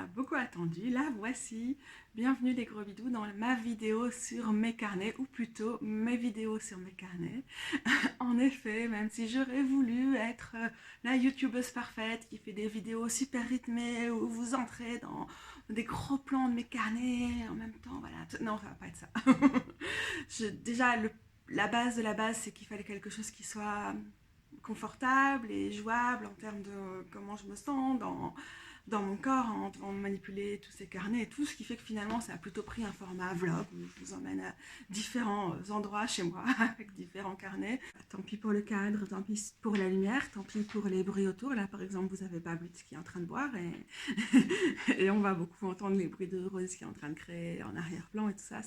a beaucoup attendu, la voici. Bienvenue les gros bidous dans ma vidéo sur mes carnets, ou plutôt mes vidéos sur mes carnets. En effet, même si j'aurais voulu être la youtubeuse parfaite qui fait des vidéos super rythmées où vous entrez dans des gros plans de mes carnets en même temps, voilà. Non, ça va pas être ça. Déjà, la base de la base, c'est qu'il fallait quelque chose qui soit confortable et jouable en termes de comment je me sens dans mon corps en devant manipuler tous ces carnets et tout, ce qui fait que finalement ça a plutôt pris un format vlog où je vous emmène à différents endroits chez moi avec différents carnets. Tant pis pour le cadre, tant pis pour la lumière, tant pis pour les bruits autour. Là par exemple vous avez Bablitz qui est en train de boire et on va beaucoup entendre les bruits de Rose qui est en train de créer en arrière-plan et tout ça.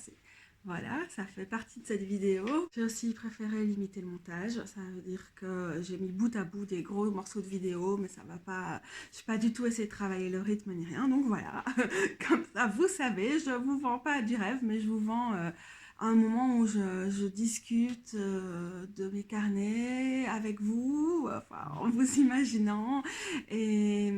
Voilà, ça fait partie de cette vidéo. J'ai aussi préféré limiter le montage. Ça veut dire que j'ai mis bout à bout des gros morceaux de vidéo, mais ça va pas. Je n'ai pas du tout essayé de travailler le rythme ni rien. Donc voilà, comme ça, vous savez, je vous vends pas du rêve, mais je vous vends un moment où je discute de mes carnets avec vous, enfin, en vous imaginant. Et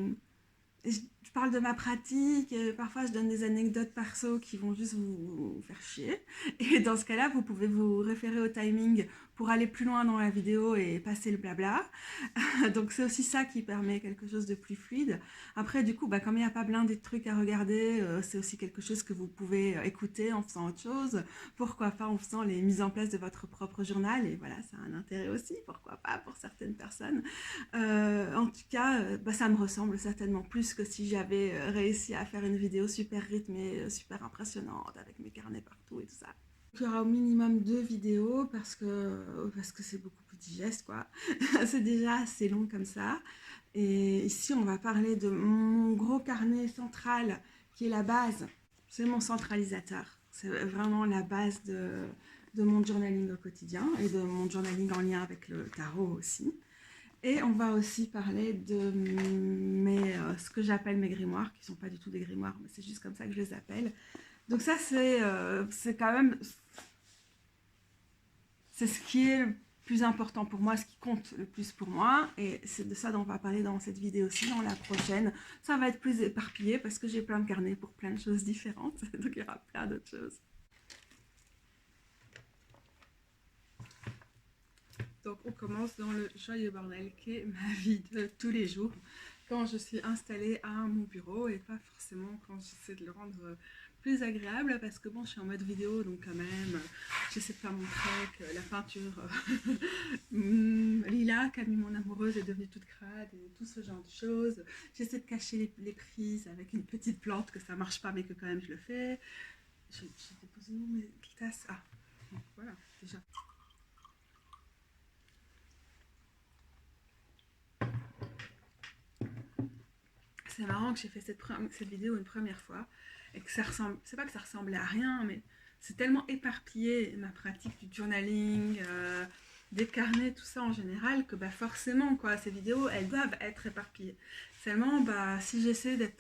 je parle de ma pratique, parfois je donne des anecdotes perso qui vont juste vous faire chier. Et dans ce cas-là, vous pouvez vous référer au timing pour aller plus loin dans la vidéo et passer le blabla. Donc c'est aussi ça qui permet quelque chose de plus fluide. Après, du coup, comme il n'y a pas blindé de trucs à regarder, c'est aussi quelque chose que vous pouvez écouter en faisant autre chose. Pourquoi pas en faisant les mises en place de votre propre journal. Et voilà, ça a un intérêt aussi, pourquoi pas pour certaines personnes. En tout cas, ça me ressemble certainement plus que si j'avais réussi à faire une vidéo super rythmée, super impressionnante, avec mes carnets partout et tout ça. Il y aura au minimum 2 vidéos parce que c'est beaucoup plus digeste, quoi. C'est déjà assez long comme ça. Et ici, on va parler de mon gros carnet central qui est la base. C'est mon centralisateur. C'est vraiment la base de mon journaling au quotidien et de mon journaling en lien avec le tarot aussi. Et on va aussi parler de ce que j'appelle mes grimoires, qui ne sont pas du tout des grimoires, mais c'est juste comme ça que je les appelle. Donc ça, c'est quand même... C'est ce qui est le plus important pour moi, ce qui compte le plus pour moi. Et c'est de ça dont on va parler dans cette vidéo-ci, dans la prochaine. Ça va être plus éparpillé parce que j'ai plein de carnets pour plein de choses différentes. Donc il y aura plein d'autres choses. Donc on commence dans le joyeux bordel qui est ma vie de tous les jours quand je suis installée à mon bureau et pas forcément quand j'essaie de le rendre plus agréable parce que bon, je suis en mode vidéo donc quand même j'essaie de faire montrer que la peinture Lila, Camille mon amoureuse, est devenue toute crade et tout ce genre de choses. J'essaie de cacher les prises avec une petite plante que ça marche pas mais que quand même je le fais. J'ai déposé où mes tasses? Ah, voilà, déjà. C'est marrant que j'ai fait cette vidéo une première fois et que ça ressemble, c'est pas que ça ressemblait à rien, mais c'est tellement éparpillé ma pratique du journaling, des carnets, tout ça en général, que forcément quoi, ces vidéos elles doivent être éparpillées. Seulement si j'essaie de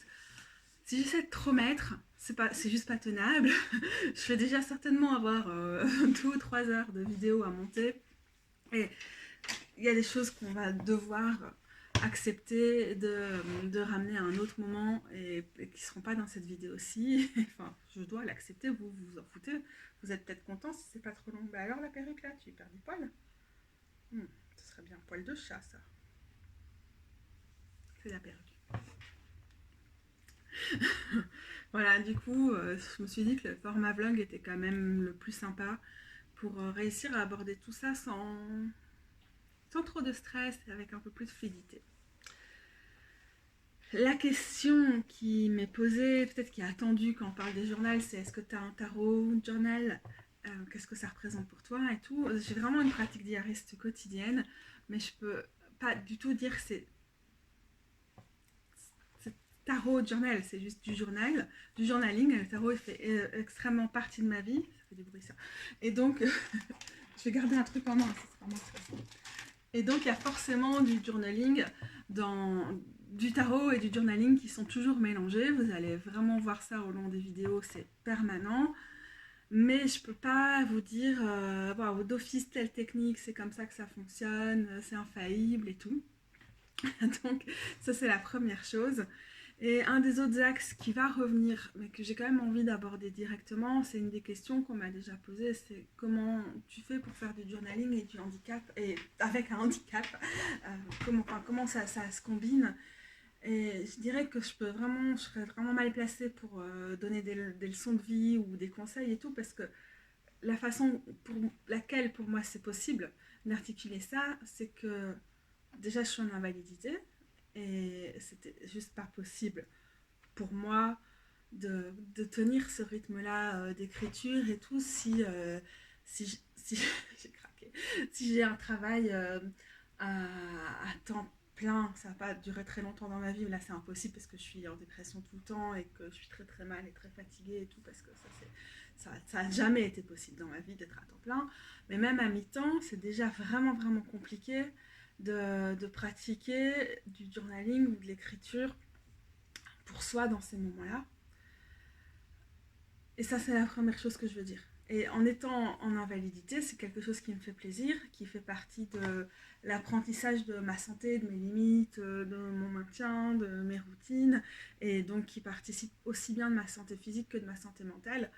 trop mettre, c'est juste pas tenable. Je vais déjà certainement avoir 2 ou 3 heures de vidéo à monter et il y a des choses qu'on va devoir accepter de ramener à un autre moment et qui ne seront pas dans cette vidéo-ci. Enfin, je dois l'accepter, vous vous en foutez. Vous êtes peut-être content si c'est pas trop long. Alors la perruque là, tu perds du poil? Ce serait bien un poil de chat ça. C'est la perruque. Voilà, du coup, je me suis dit que le format vlog était quand même le plus sympa pour réussir à aborder tout ça sans trop de stress et avec un peu plus de fluidité. La question qui m'est posée, peut-être qui est attendue quand on parle des journaux, c'est est-ce que tu as un tarot journal? Qu'est-ce que ça représente pour toi et tout. J'ai vraiment une pratique diariste quotidienne, mais je peux pas du tout dire que c'est tarot journal, c'est juste du journaling. Le tarot fait extrêmement partie de ma vie. Ça fait du bruit ça. Et donc, je vais garder un truc en main, ça sera moins. Et donc, il y a forcément du journaling du tarot et du journaling qui sont toujours mélangés. Vous allez vraiment voir ça au long des vidéos, c'est permanent. Mais je peux pas vous dire, d'office, telle technique, c'est comme ça que ça fonctionne, c'est infaillible et tout. Donc, ça, c'est la première chose. Et un des autres axes qui va revenir, mais que j'ai quand même envie d'aborder directement, c'est une des questions qu'on m'a déjà posées, c'est comment tu fais pour faire du journaling et du handicap, et avec un handicap, comment ça se combine. Et je dirais que je serais vraiment mal placée pour donner des leçons de vie ou des conseils et tout, parce que la façon pour laquelle pour moi c'est possible d'articuler ça, c'est que déjà je suis en invalidité et c'était juste pas possible pour moi de tenir ce rythme-là d'écriture et tout si j'ai craqué, si j'ai un travail à temps plein, ça va pas durer très longtemps dans ma vie, là c'est impossible parce que je suis en dépression tout le temps et que je suis très très mal et très fatiguée et tout, parce que ça a jamais été possible dans ma vie d'être à temps plein, mais même à mi-temps c'est déjà vraiment vraiment compliqué de pratiquer du journaling ou de l'écriture pour soi dans ces moments-là. Et ça, c'est la première chose que je veux dire. Et en étant en invalidité, c'est quelque chose qui me fait plaisir, qui fait partie de l'apprentissage de ma santé, de mes limites, de mon maintien, de mes routines, et donc qui participe aussi bien de ma santé physique que de ma santé mentale.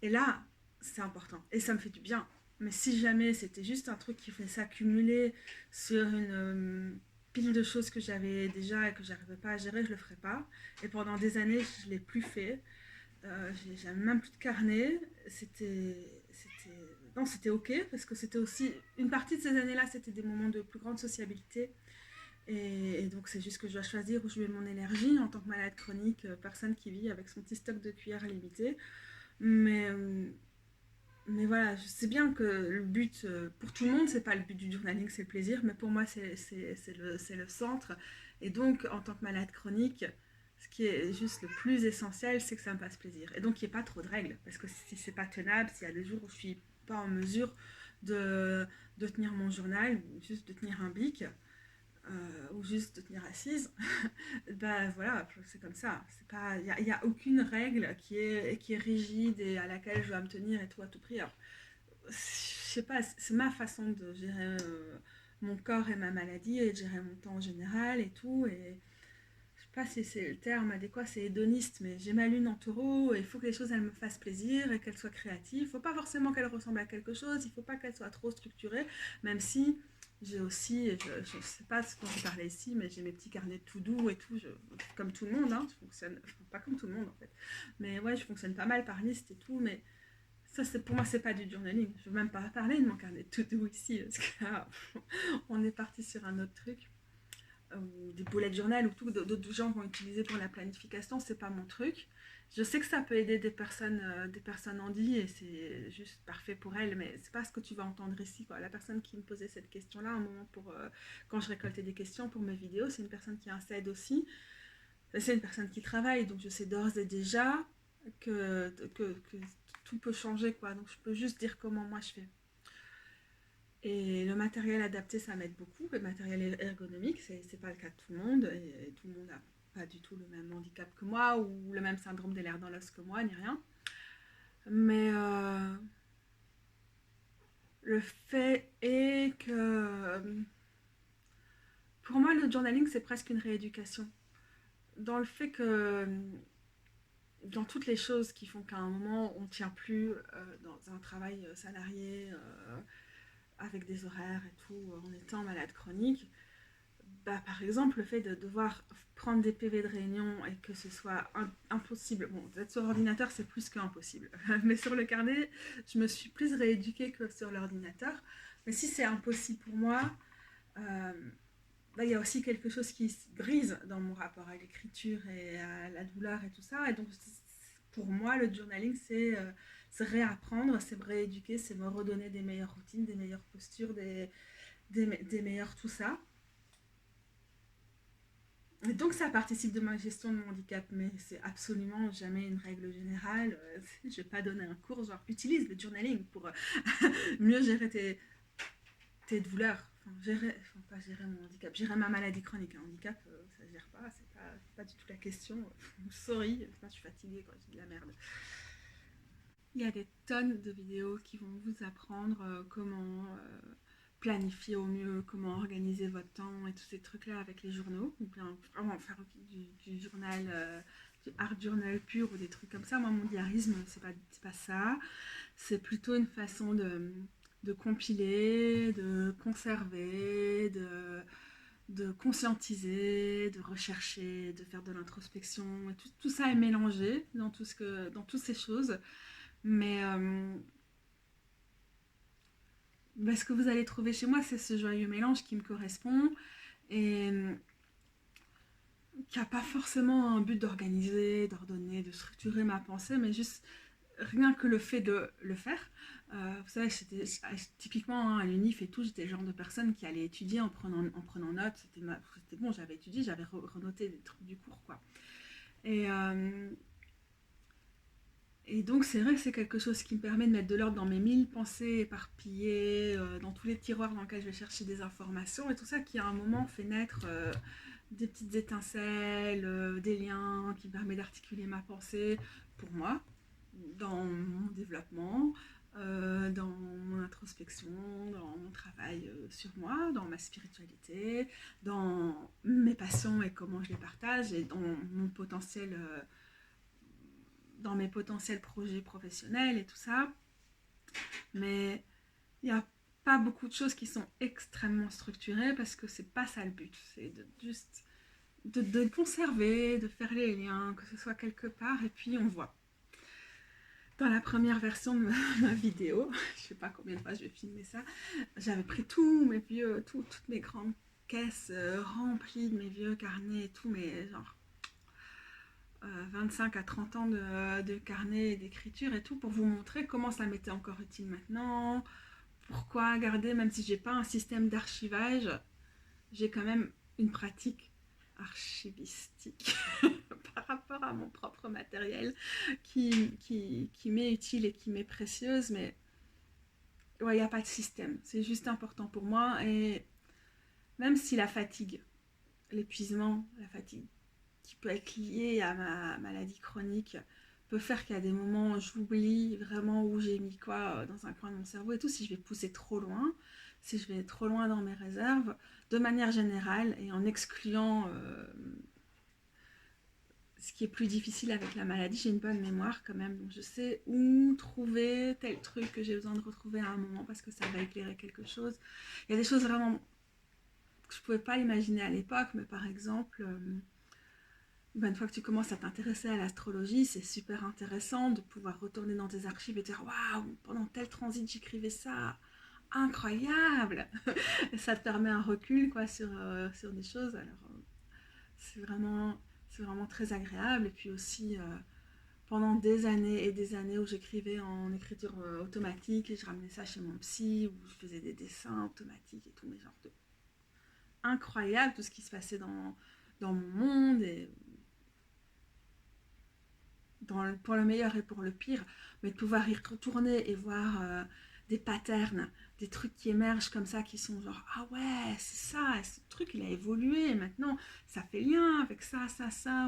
Et là, c'est important. Et ça me fait du bien. Mais si jamais c'était juste un truc qui fait s'accumuler sur une pile de choses que j'avais déjà et que j'arrivais pas à gérer, je le ferais pas. Et pendant des années, je l'ai plus fait. J'avais même plus de carnet. Non, c'était ok parce que c'était aussi une partie de ces années-là, c'était des moments de plus grande sociabilité. Et donc c'est juste que je dois choisir où je mets mon énergie en tant que malade chronique, personne qui vit avec son petit stock de cuillères limité. Mais mais voilà, je sais bien que le but, pour tout le monde, c'est pas le but du journaling, c'est le plaisir, mais pour moi, c'est le centre. Et donc, en tant que malade chronique, ce qui est juste le plus essentiel, c'est que ça me fasse plaisir. Et donc, il n'y ait pas trop de règles, parce que si c'est pas tenable, s'il y a des jours où je suis pas en mesure de tenir mon journal, ou juste de tenir un bic, ou juste de tenir assise, ben voilà, c'est comme ça. Il y a aucune règle qui est rigide et à laquelle je dois me tenir et tout à tout prix. Alors, je sais pas, c'est ma façon de gérer mon corps et ma maladie et de gérer mon temps en général et tout. Et je sais pas si c'est le terme adéquat, c'est hédoniste, mais j'ai ma lune en taureau et il faut que les choses elles me fassent plaisir et qu'elles soient créatives. Il faut pas forcément qu'elles ressemblent à quelque chose, il faut pas qu'elles soient trop structurées, même si j'ai aussi, je sais pas ce dont je parlais ici, mais j'ai mes petits carnets tout doux et tout, comme tout le monde, hein, je fonctionne, enfin, pas comme tout le monde en fait, mais ouais, je fonctionne pas mal par liste et tout, mais ça, pour moi, c'est pas du journaling. Je veux même pas parler de mon carnet de to-do ici, parce que là, on est parti sur un autre truc. Ou des bullet journal ou tout, d'autres gens vont utiliser pour la planification, c'est pas mon truc. Je sais que ça peut aider des personnes handies et c'est juste parfait pour elles, mais c'est pas ce que tu vas entendre ici, quoi. La personne qui me posait cette question-là, un moment quand je récoltais des questions pour mes vidéos, c'est une personne qui a un CED aussi. C'est une personne qui travaille, donc je sais d'ores et déjà que tout peut changer, quoi. Donc je peux juste dire comment moi je fais. Et le matériel adapté, ça m'aide beaucoup. Le matériel ergonomique, c'est pas le cas de tout le monde. Et tout le monde n'a pas du tout le même handicap que moi ou le même syndrome des lèvres dans l'os que moi, ni rien. Mais le fait est que pour moi, le journaling, c'est presque une rééducation. Dans le fait que dans toutes les choses qui font qu'à un moment on ne tient plus dans un travail salarié avec des horaires et tout, en étant malade chronique, bah, par exemple le fait de devoir prendre des PV de réunion et que ce soit impossible, bon, d'être sur ordinateur c'est plus qu'impossible, mais sur le carnet je me suis plus rééduquée que sur l'ordinateur, mais si c'est impossible pour moi, euh, bah, y a aussi quelque chose qui se brise dans mon rapport à l'écriture et à la douleur et tout ça. Et donc, pour moi, le journaling, c'est réapprendre, c'est me rééduquer, c'est me redonner des meilleures routines, des meilleures postures, des meilleurs tout ça. Et donc, ça participe de ma gestion de mon handicap, mais c'est absolument jamais une règle générale. Je vais pas donner un cours, genre, utilise le journaling pour mieux gérer tes douleurs. Pas gérer mon handicap, gérer ma maladie chronique. Un handicap, ça se gère pas, c'est pas du tout la question. Sorry, je suis fatiguée quand je dis de la merde. Il y a des tonnes de vidéos qui vont vous apprendre comment planifier au mieux, comment organiser votre temps et tous ces trucs-là avec les journaux, ou bien vraiment faire du journal, du art journal pur ou des trucs comme ça. Moi, mon diarisme, c'est pas ça. C'est plutôt une façon de compiler, de conserver, de conscientiser, de rechercher, de faire de l'introspection. Et tout ça est mélangé dans dans toutes ces choses. Mais ce que vous allez trouver chez moi, c'est ce joyeux mélange qui me correspond et qui n'a pas forcément un but d'organiser, d'ordonner, de structurer ma pensée, mais juste rien que le fait de le faire. Vous savez, typiquement à l'UNIF et tout, j'étais le genre de personne qui allait étudier en prenant note. C'était bon, j'avais étudié, j'avais renoté des trucs du cours, quoi. Et donc c'est vrai que c'est quelque chose qui me permet de mettre de l'ordre dans mes 1000 pensées éparpillées, dans tous les tiroirs dans lesquels je vais chercher des informations et tout ça qui à un moment fait naître des petites étincelles, des liens qui me permettent d'articuler ma pensée pour moi, dans mon développement, dans mon introspection, dans mon travail sur moi, dans ma spiritualité, dans mes passions et comment je les partage et dans mon potentiel... dans mes potentiels projets professionnels et tout ça. Mais il n'y a pas beaucoup de choses qui sont extrêmement structurées parce que c'est pas ça le but. C'est juste de conserver, de faire les liens, que ce soit quelque part et puis on voit. Dans la première version de ma vidéo, je sais pas combien de fois je vais filmer ça, j'avais pris tous mes vieux, toutes mes grandes caisses remplies de mes vieux carnets et tout, mais genre 25 à 30 ans de carnet et d'écriture et tout pour vous montrer comment ça m'était encore utile maintenant, pourquoi garder, même si j'ai pas un système d'archivage, j'ai quand même une pratique archivistique par rapport à mon propre matériel qui m'est utile et qui m'est précieuse, mais ouais, il n'y a pas de système, c'est juste important pour moi et même si la fatigue, l'épuisement, la fatigue qui peut être lié à ma maladie chronique peut faire qu'il y a des moments où j'oublie vraiment où j'ai mis quoi dans un coin de mon cerveau et tout, si je vais pousser trop loin, si je vais trop loin dans mes réserves, de manière générale et en excluant ce qui est plus difficile avec la maladie, j'ai une bonne mémoire quand même, donc je sais où trouver tel truc que j'ai besoin de retrouver à un moment parce que ça va éclairer quelque chose. Il y a des choses vraiment que je ne pouvais pas imaginer à l'époque, mais par exemple... une fois que tu commences à t'intéresser à l'astrologie, c'est super intéressant de pouvoir retourner dans tes archives et dire waouh, pendant tel transit j'écrivais ça, incroyable. Et ça te permet un recul quoi sur des choses. Alors c'est vraiment très agréable. Et puis aussi pendant des années et des années où j'écrivais en écriture automatique et je ramenais ça chez mon psy où je faisais des dessins automatiques et tout, mais genre de incroyable tout ce qui se passait dans mon monde et pour le meilleur et pour le pire, mais de pouvoir y retourner et voir des patterns, des trucs qui émergent comme ça, qui sont genre, ah ouais, c'est ça, ce truc il a évolué, maintenant ça fait lien avec ça,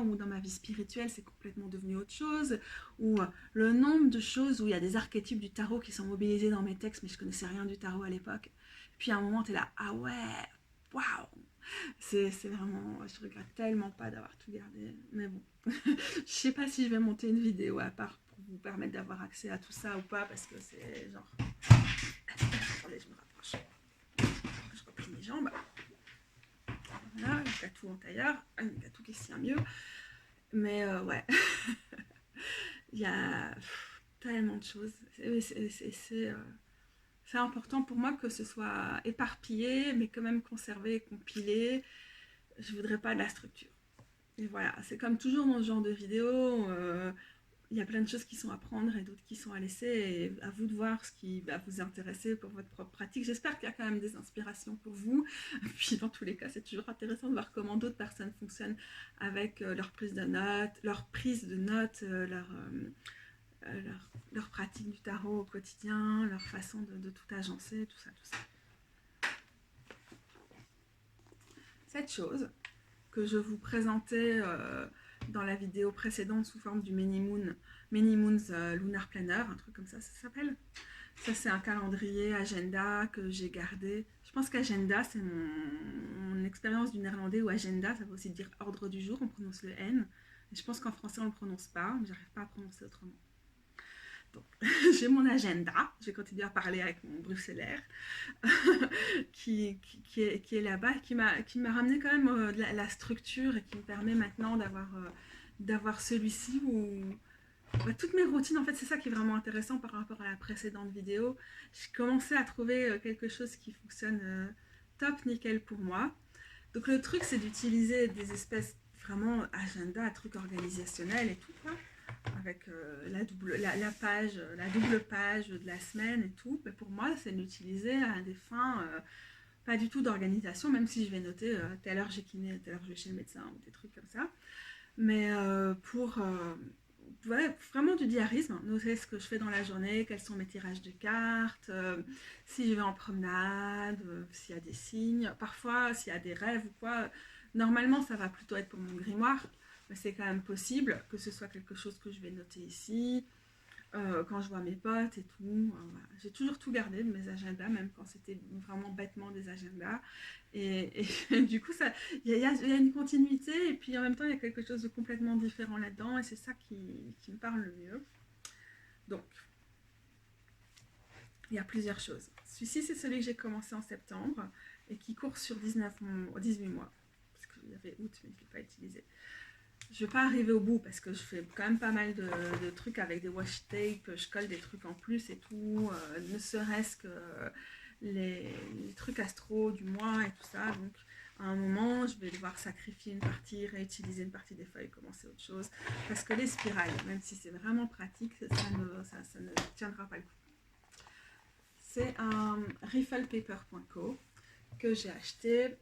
ou dans ma vie spirituelle c'est complètement devenu autre chose, ou le nombre de choses où il y a des archétypes du tarot qui sont mobilisés dans mes textes, mais je connaissais rien du tarot à l'époque, puis à un moment t'es là, ah ouais, waouh, c'est vraiment, je regrette tellement pas d'avoir tout gardé, mais bon. Je sais pas si je vais monter une vidéo à part pour vous permettre d'avoir accès à tout ça ou pas, parce que c'est genre... Attendez, je me rapproche. Je replie mes jambes. Voilà, le tatou en tailleur, le tatou qui se tient mieux. Mais ouais, il y a tellement de choses. C'est important pour moi que ce soit éparpillé, mais quand même conservé, compilé. Je voudrais pas de la structure. Et voilà, c'est comme toujours dans ce genre de vidéo, il y a plein de choses qui sont à prendre et d'autres qui sont à laisser, et à vous de voir ce qui va vous intéresser pour votre propre pratique. J'espère qu'il y a quand même des inspirations pour vous. Puis dans tous les cas, c'est toujours intéressant de voir comment d'autres personnes fonctionnent avec leur prise de notes, leur pratique du tarot au quotidien, leur façon de tout agencer, tout ça. Cette chose que je vous présentais dans la vidéo précédente sous forme du Many Moons Lunar Planner, un truc comme ça s'appelle. Ça, c'est un calendrier agenda que j'ai gardé. Je pense qu'agenda, c'est mon expérience du néerlandais, ou agenda, ça veut aussi dire ordre du jour, on prononce le N. Et je pense qu'en français, on ne le prononce pas, mais j'arrive pas à prononcer autrement. Donc, j'ai mon agenda, je vais continuer à parler avec mon bruxellaire, qui est là-bas, qui m'a ramené quand même la structure et qui me permet maintenant d'avoir celui-ci où toutes mes routines, en fait, c'est ça qui est vraiment intéressant par rapport à la précédente vidéo. J'ai commencé à trouver quelque chose qui fonctionne top nickel pour moi. Donc le truc, c'est d'utiliser des espèces vraiment agenda, trucs organisationnels et tout, quoi, avec la double page de la semaine et tout. Mais pour moi, c'est d'utiliser à des fins pas du tout d'organisation, même si je vais noter à telle heure j'ai kiné, à telle heure je vais chez le médecin ou des trucs comme ça. Mais pour ouais, vraiment du diarisme, noter ce que je fais dans la journée, quels sont mes tirages de cartes, si je vais en promenade, s'il y a des signes, parfois s'il y a des rêves ou quoi. Normalement, ça va plutôt être pour mon grimoire, mais c'est quand même possible que ce soit quelque chose que je vais noter ici, quand je vois mes potes et tout. Voilà. J'ai toujours tout gardé de mes agendas, même quand c'était vraiment bêtement des agendas. Et du coup, il y a une continuité, et puis en même temps, il y a quelque chose de complètement différent là-dedans, et c'est ça qui me parle le mieux. Donc, il y a plusieurs choses. Celui-ci, c'est celui que j'ai commencé en septembre, et qui court sur 18 mois. Parce qu'il y avait août, mais je ne l'ai pas utilisé. Je ne vais pas arriver au bout parce que je fais quand même pas mal de trucs avec des washi tape, je colle des trucs en plus et tout, ne serait-ce que les trucs astro du mois et tout ça. Donc à un moment, je vais devoir sacrifier une partie, réutiliser une partie des feuilles, commencer autre chose. Parce que les spirales, même si c'est vraiment pratique, ça ne tiendra pas le coup. C'est un rifflepaper.co que j'ai acheté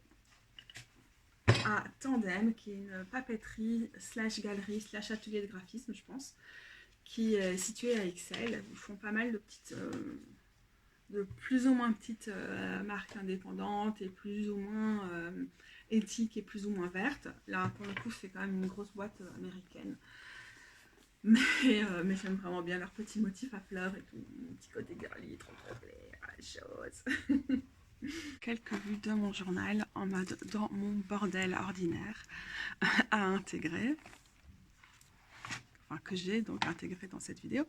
à Tandem, qui est une papeterie / galerie / atelier de graphisme, je pense, qui est située à Ixelles. Ils font pas mal de petites, de plus ou moins petites marques indépendantes et plus ou moins éthiques et plus ou moins vertes. Là, pour le coup, c'est quand même une grosse boîte américaine. Mais j'aime vraiment bien leurs petits motifs à fleurs et tout, mon petit côté girly, trop la chose. Quelques vues de mon journal en mode dans mon bordel ordinaire à intégrer, enfin que j'ai donc intégré dans cette vidéo.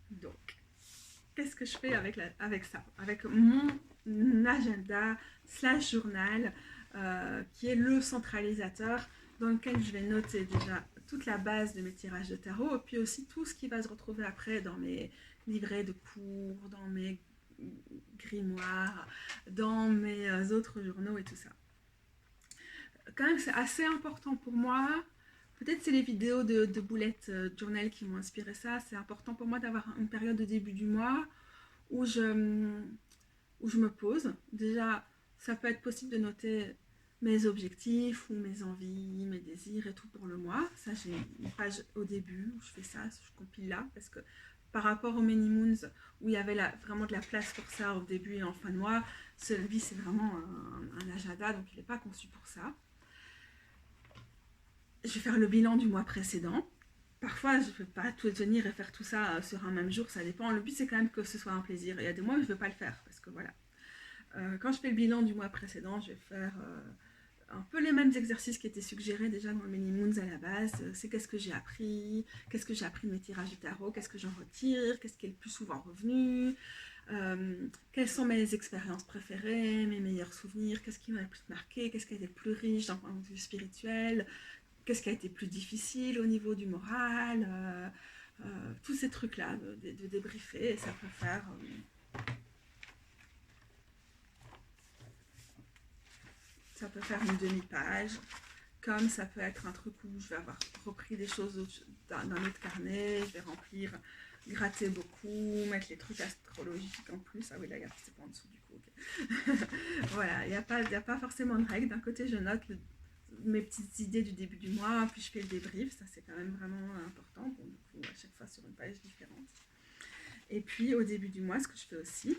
Donc, qu'est-ce que je fais avec ça? Avec mon agenda / journal, qui est le centralisateur dans lequel je vais noter déjà toute la base de mes tirages de tarot, et puis aussi tout ce qui va se retrouver après dans mes livrets de cours, dans mes grimoires, dans mes autres journaux et tout ça. Quand même, c'est assez important pour moi. Peut-être c'est les vidéos de Bullet Journal qui m'ont inspiré ça. C'est important pour moi d'avoir une période de début du mois où je me pose. Déjà, ça peut être possible de noter mes objectifs ou mes envies, mes désirs et tout pour le mois. Ça, j'ai une page au début où je fais ça, je compile là, parce que par rapport aux Many Moons, où il y avait vraiment de la place pour ça au début et en fin de mois, celui c'est vraiment un agenda, donc il n'est pas conçu pour ça. Je vais faire le bilan du mois précédent. Parfois, je ne peux pas tout tenir et faire tout ça sur un même jour, ça dépend. Le but, c'est quand même que ce soit un plaisir. Et il y a des mois où je ne veux pas le faire, parce que voilà. Quand je fais le bilan du mois précédent, je vais faire un peu les mêmes exercices qui étaient suggérés déjà dans le Many Moons à la base. C'est qu'est-ce que j'ai appris de mes tirages de tarot, qu'est-ce que j'en retire, qu'est-ce qui est le plus souvent revenu, quelles sont mes expériences préférées, mes meilleurs souvenirs, qu'est-ce qui m'a le plus marqué, qu'est-ce qui a été le plus riche d'un point de vue spirituel, qu'est-ce qui a été plus difficile au niveau du moral, tous ces trucs-là, de débriefer, et ça peut faire ça peut faire une demi-page, comme ça peut être un truc où je vais avoir repris des choses d'un autre carnet, je vais remplir, gratter beaucoup, mettre les trucs astrologiques en plus. Ah oui, là, c'est pas en dessous du coup. Okay. Voilà, il n'y a pas forcément de règle. D'un côté, je note mes petites idées du début du mois, puis je fais le débrief, ça c'est quand même vraiment important. Bon, du coup, à chaque fois sur une page différente. Et puis, au début du mois, ce que je fais aussi,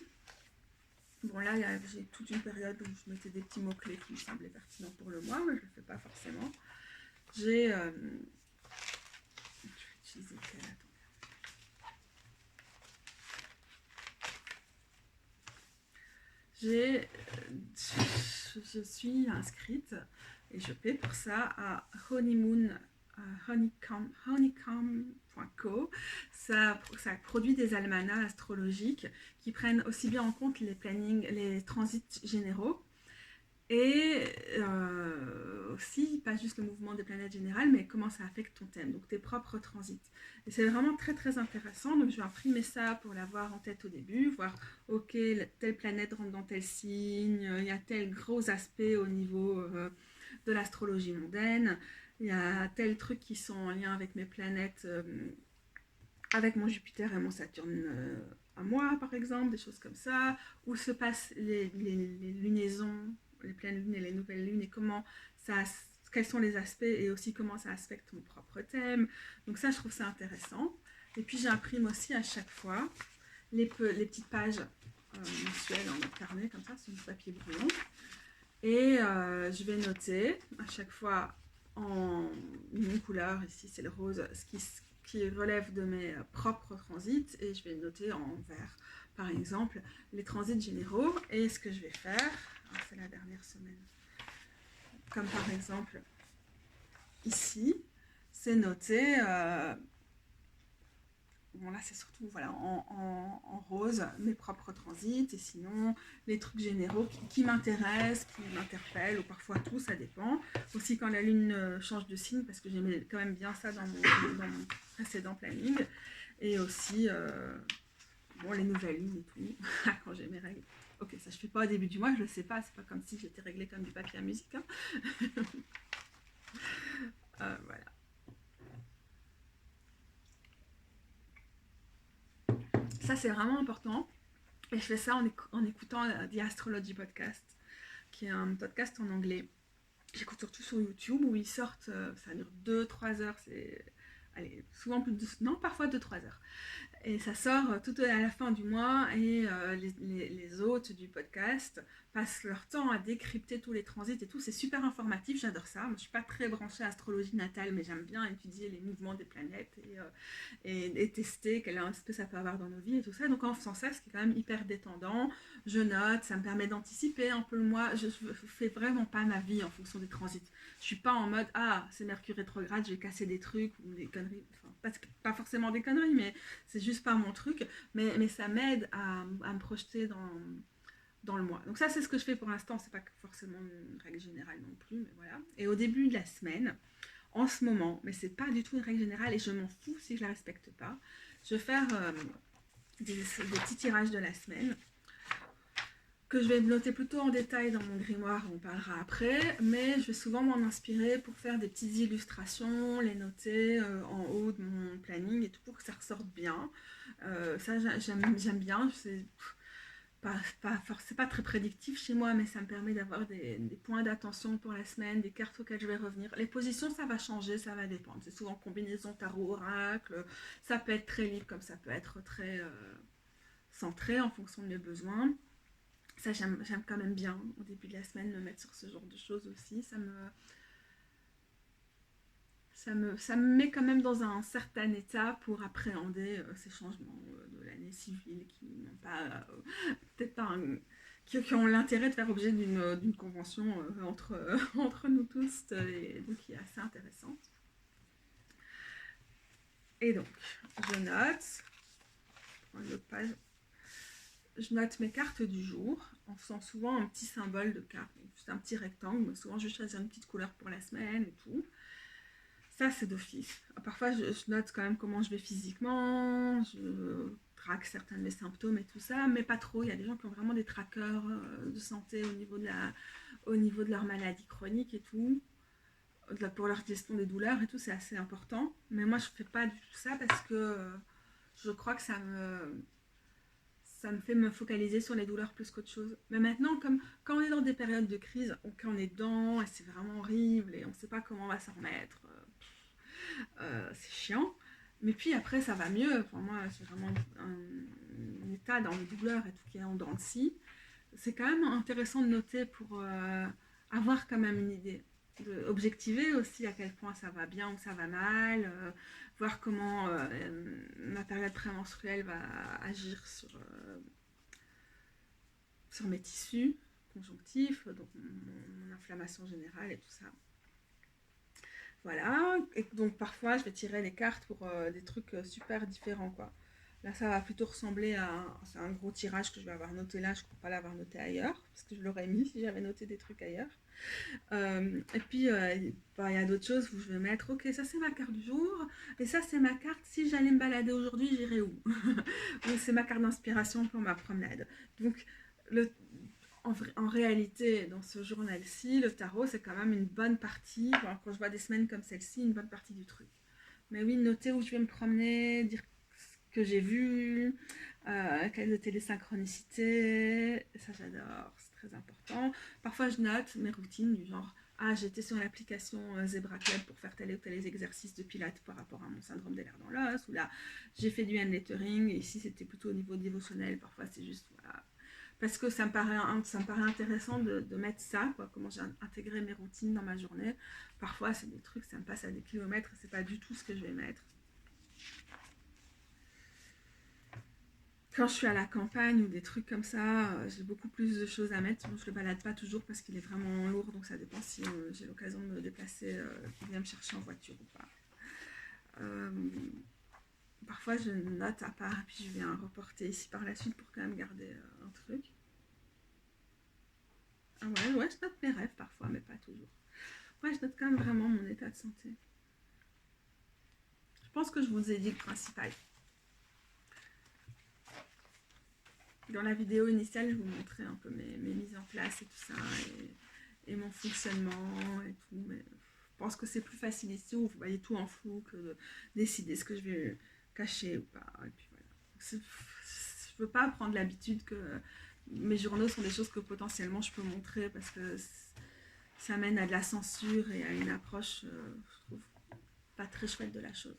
bon là, j'ai toute une période où je mettais des petits mots-clés qui me semblaient pertinents pour le mois, mais je ne le fais pas forcément. J'ai... je vais utiliser quel... Je suis inscrite et je paie pour ça à honeycomb.co. Ça produit des almanachs astrologiques qui prennent aussi bien en compte les plannings, les transits généraux et aussi, pas juste le mouvement des planètes générales, mais comment ça affecte ton thème, donc tes propres transits. Et c'est vraiment très très intéressant, donc je vais imprimer ça pour l'avoir en tête au début, voir, ok, telle planète rentre dans tel signe, il y a tel gros aspect au niveau de l'astrologie mondaine, il y a tel truc qui sont en lien avec mes planètes, avec mon Jupiter et mon Saturne à moi par exemple, des choses comme ça, où se passent les lunaisons, les pleines lunes et les nouvelles lunes et comment ça, quels sont les aspects et aussi comment ça affecte mon propre thème. Donc ça, je trouve ça intéressant. Et puis j'imprime aussi à chaque fois les petites pages mensuelles en carnet comme ça sur du papier brouillon. Et je vais noter à chaque fois en une couleur, ici c'est le rose, ce qui relève de mes propres transits, et je vais noter en vert par exemple les transits généraux. Et ce que je vais faire, c'est la dernière semaine, comme par exemple ici, c'est noter bon là c'est surtout voilà, en rose mes propres transits, et sinon les trucs généraux qui m'intéressent, qui m'interpellent, ou parfois tout, ça dépend. Aussi quand la lune change de signe, parce que j'aimais quand même bien ça dans mon précédent planning. Et aussi bon, les nouvelles lunes et tout, quand j'ai mes règles. Ok, ça je fais pas au début du mois, je le sais pas, c'est pas comme si j'étais réglée comme du papier à musique. Hein. Voilà. Ça c'est vraiment important. Et je fais ça en écoutant The Astrology Podcast, qui est un podcast en anglais. J'écoute surtout sur YouTube où ils sortent, ça dure 2-3 heures, c'est allez, souvent plus de, non, parfois 2-3 heures. Et ça sort tout à la fin du mois, et les hôtes du podcast passent leur temps à décrypter tous les transits et tout. C'est super informatif, j'adore ça. Moi, je suis pas très branchée à astrologie natale, mais j'aime bien étudier les mouvements des planètes et tester quel aspect ça peut avoir dans nos vies et tout ça. Donc en faisant ça, ce qui est quand même hyper détendant, je note, ça me permet d'anticiper un peu le mois. Je fais vraiment pas ma vie en fonction des transits. Je suis pas en mode, ah, c'est Mercure rétrograde, je vais casser des trucs ou des conneries. Enfin, pas forcément des conneries, mais c'est juste pas mon truc. Mais ça m'aide à me projeter dans le mois. Donc ça, c'est ce que je fais pour l'instant. C'est pas forcément une règle générale non plus, mais voilà. Et au début de la semaine, en ce moment, mais c'est pas du tout une règle générale et je m'en fous si je la respecte pas, je vais faire des petits tirages de la semaine que je vais noter plutôt en détail dans mon grimoire, on parlera après, mais je vais souvent m'en inspirer pour faire des petites illustrations, les noter en haut de mon planning et tout pour que ça ressorte bien. Ça, j'aime bien, c'est pas très prédictif chez moi, mais ça me permet d'avoir des points d'attention pour la semaine, des cartes auxquelles je vais revenir. Les positions, ça va changer, ça va dépendre. C'est souvent combinaison tarot-oracle, ça peut être très libre comme ça peut être très centré en fonction de mes besoins. Ça, j'aime quand même bien au début de la semaine me mettre sur ce genre de choses aussi. Ça me met quand même dans un certain état pour appréhender ces changements de l'année civile qui n'ont pas, peut-être pas qui ont l'intérêt de faire objet d'une convention entre nous tous, et donc qui est assez intéressante. Et donc, je note, je note mes cartes du jour en faisant souvent un petit symbole de carte, juste un petit rectangle, mais souvent je choisis une petite couleur pour la semaine et tout. Ça, c'est d'office. Parfois, je note quand même comment je vais physiquement, je traque certains de mes symptômes et tout ça, mais pas trop. Il y a des gens qui ont vraiment des trackers de santé au niveau de leur maladie chronique et tout, pour leur gestion des douleurs et tout, c'est assez important. Mais moi, je fais pas du tout ça parce que je crois que ça me fait me focaliser sur les douleurs plus qu'autre chose. Mais maintenant, comme quand on est dans des périodes de crise, quand on est dedans et c'est vraiment horrible et on ne sait pas comment on va s'en remettre, c'est chiant. Mais puis après, ça va mieux. Enfin, moi, j'ai vraiment un état dans les douleurs et tout qui est en dents de scie. C'est quand même intéressant de noter pour avoir quand même une idée. Objectiver aussi à quel point ça va bien ou ça va mal, voir comment ma période prémenstruelle va agir sur mes tissus conjonctifs, donc mon inflammation générale et tout ça. Voilà, et donc parfois je vais tirer les cartes pour des trucs super différents quoi. Là ça va plutôt ressembler à c'est un gros tirage que je vais avoir noté là, je ne crois pas l'avoir noté ailleurs, parce que je l'aurais mis si j'avais noté des trucs ailleurs. Et puis il y a d'autres choses où je vais mettre, ok ça c'est ma carte du jour, et ça c'est ma carte, si j'allais me balader aujourd'hui j'irais où. C'est ma carte d'inspiration pour ma promenade. Donc en réalité, dans ce journal-ci, le tarot, c'est quand même une bonne partie, quand je vois des semaines comme celle-ci, une bonne partie du truc. Mais oui, noter où je vais me promener, dire ce que j'ai vu, quelles étaient les synchronicités, ça j'adore, c'est très important. Parfois je note mes routines du genre, ah j'étais sur l'application Zebra Club pour faire tel ou tel exercice de pilates par rapport à mon syndrome des lèvres dans l'os, ou là j'ai fait du hand lettering, et ici c'était plutôt au niveau dévotionnel, parfois c'est juste, voilà, parce que ça me paraît intéressant de mettre ça, quoi, comment j'ai intégré mes routines dans ma journée. Parfois, c'est des trucs, ça me passe à des kilomètres, et c'est pas du tout ce que je vais mettre. Quand je suis à la campagne ou des trucs comme ça, j'ai beaucoup plus de choses à mettre. Bon, je le balade pas toujours parce qu'il est vraiment lourd, donc ça dépend si j'ai l'occasion de me déplacer, qu'il vient me chercher en voiture ou pas. Parfois, je note à part, et puis je viens reporter ici par la suite pour quand même garder un truc. Ah ouais, je note mes rêves parfois, mais pas toujours. Ouais, je note quand même vraiment mon état de santé. Je pense que je vous ai dit le principal. Dans la vidéo initiale, je vous montrais un peu mes mises en place et tout ça, et mon fonctionnement et tout. Mais je pense que c'est plus facile ici où vous voyez tout en flou que de décider ce que je vais cacher ou pas. Et puis voilà. Je ne veux pas prendre l'habitude que mes journaux sont des choses que potentiellement je peux montrer parce que ça mène à de la censure et à une approche, je trouve, pas très chouette de la chose.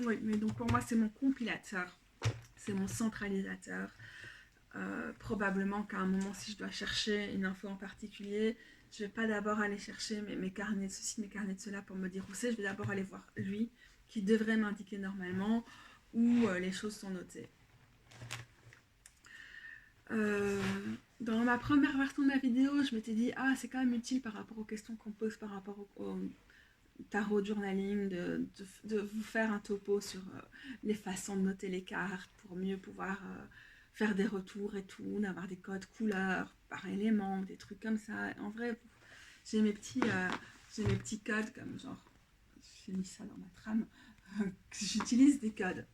Oui, mais donc pour moi, c'est mon compilateur, c'est mon centralisateur. Probablement qu'à un moment, si je dois chercher une info en particulier, je ne vais pas d'abord aller chercher mes carnets de ceci, mes carnets de cela pour me dire où c'est. Je vais d'abord aller voir lui, qui devrait m'indiquer normalement où les choses sont notées. Dans ma première version de ma vidéo, je m'étais dit, ah, c'est quand même utile par rapport aux questions qu'on pose par rapport au tarot journaling, de vous faire un topo sur les façons de noter les cartes pour mieux pouvoir faire des retours et tout, d'avoir des codes couleurs par élément, des trucs comme ça. En vrai, j'ai mes petits codes comme genre, j'ai mis ça dans ma trame, j'utilise des codes.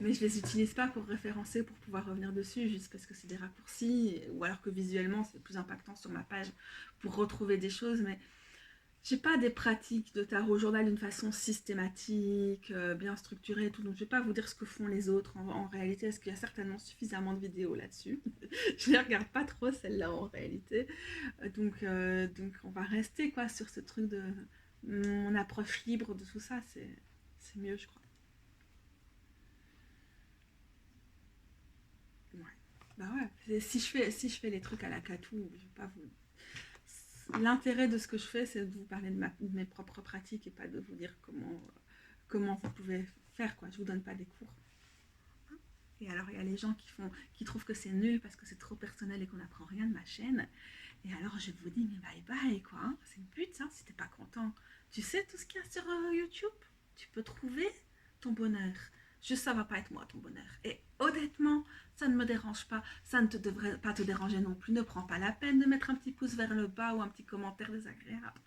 Mais je les utilise pas pour référencer, pour pouvoir revenir dessus, juste parce que c'est des raccourcis, ou alors que visuellement c'est plus impactant sur ma page pour retrouver des choses, mais j'ai pas des pratiques de tarot journal d'une façon systématique, bien structurée et tout, donc je vais pas vous dire ce que font les autres en réalité, parce qu'il y a certainement suffisamment de vidéos là-dessus. Je les regarde pas trop celles-là en réalité, donc on va rester quoi sur ce truc de mon approche libre de tout ça, c'est mieux je crois. Ouais. Bah ouais, si je fais les trucs à la catou, je vais pas vous... L'intérêt de ce que je fais, c'est de vous parler de mes propres pratiques et pas de vous dire comment vous pouvez faire, quoi. Je vous donne pas des cours. Et alors il y a les gens qui trouvent que c'est nul parce que c'est trop personnel et qu'on n'apprend rien de ma chaîne. Et alors je vous dis, mais bye bye quoi, hein. C'est le but, hein, si t'es pas content. Tu sais tout ce qu'il y a sur YouTube, tu peux trouver ton bonheur. Juste ça va pas être moi ton bonheur. Et honnêtement, ça ne me dérange pas, ça ne te devrait pas te déranger non plus. Ne prends pas la peine de mettre un petit pouce vers le bas ou un petit commentaire désagréable.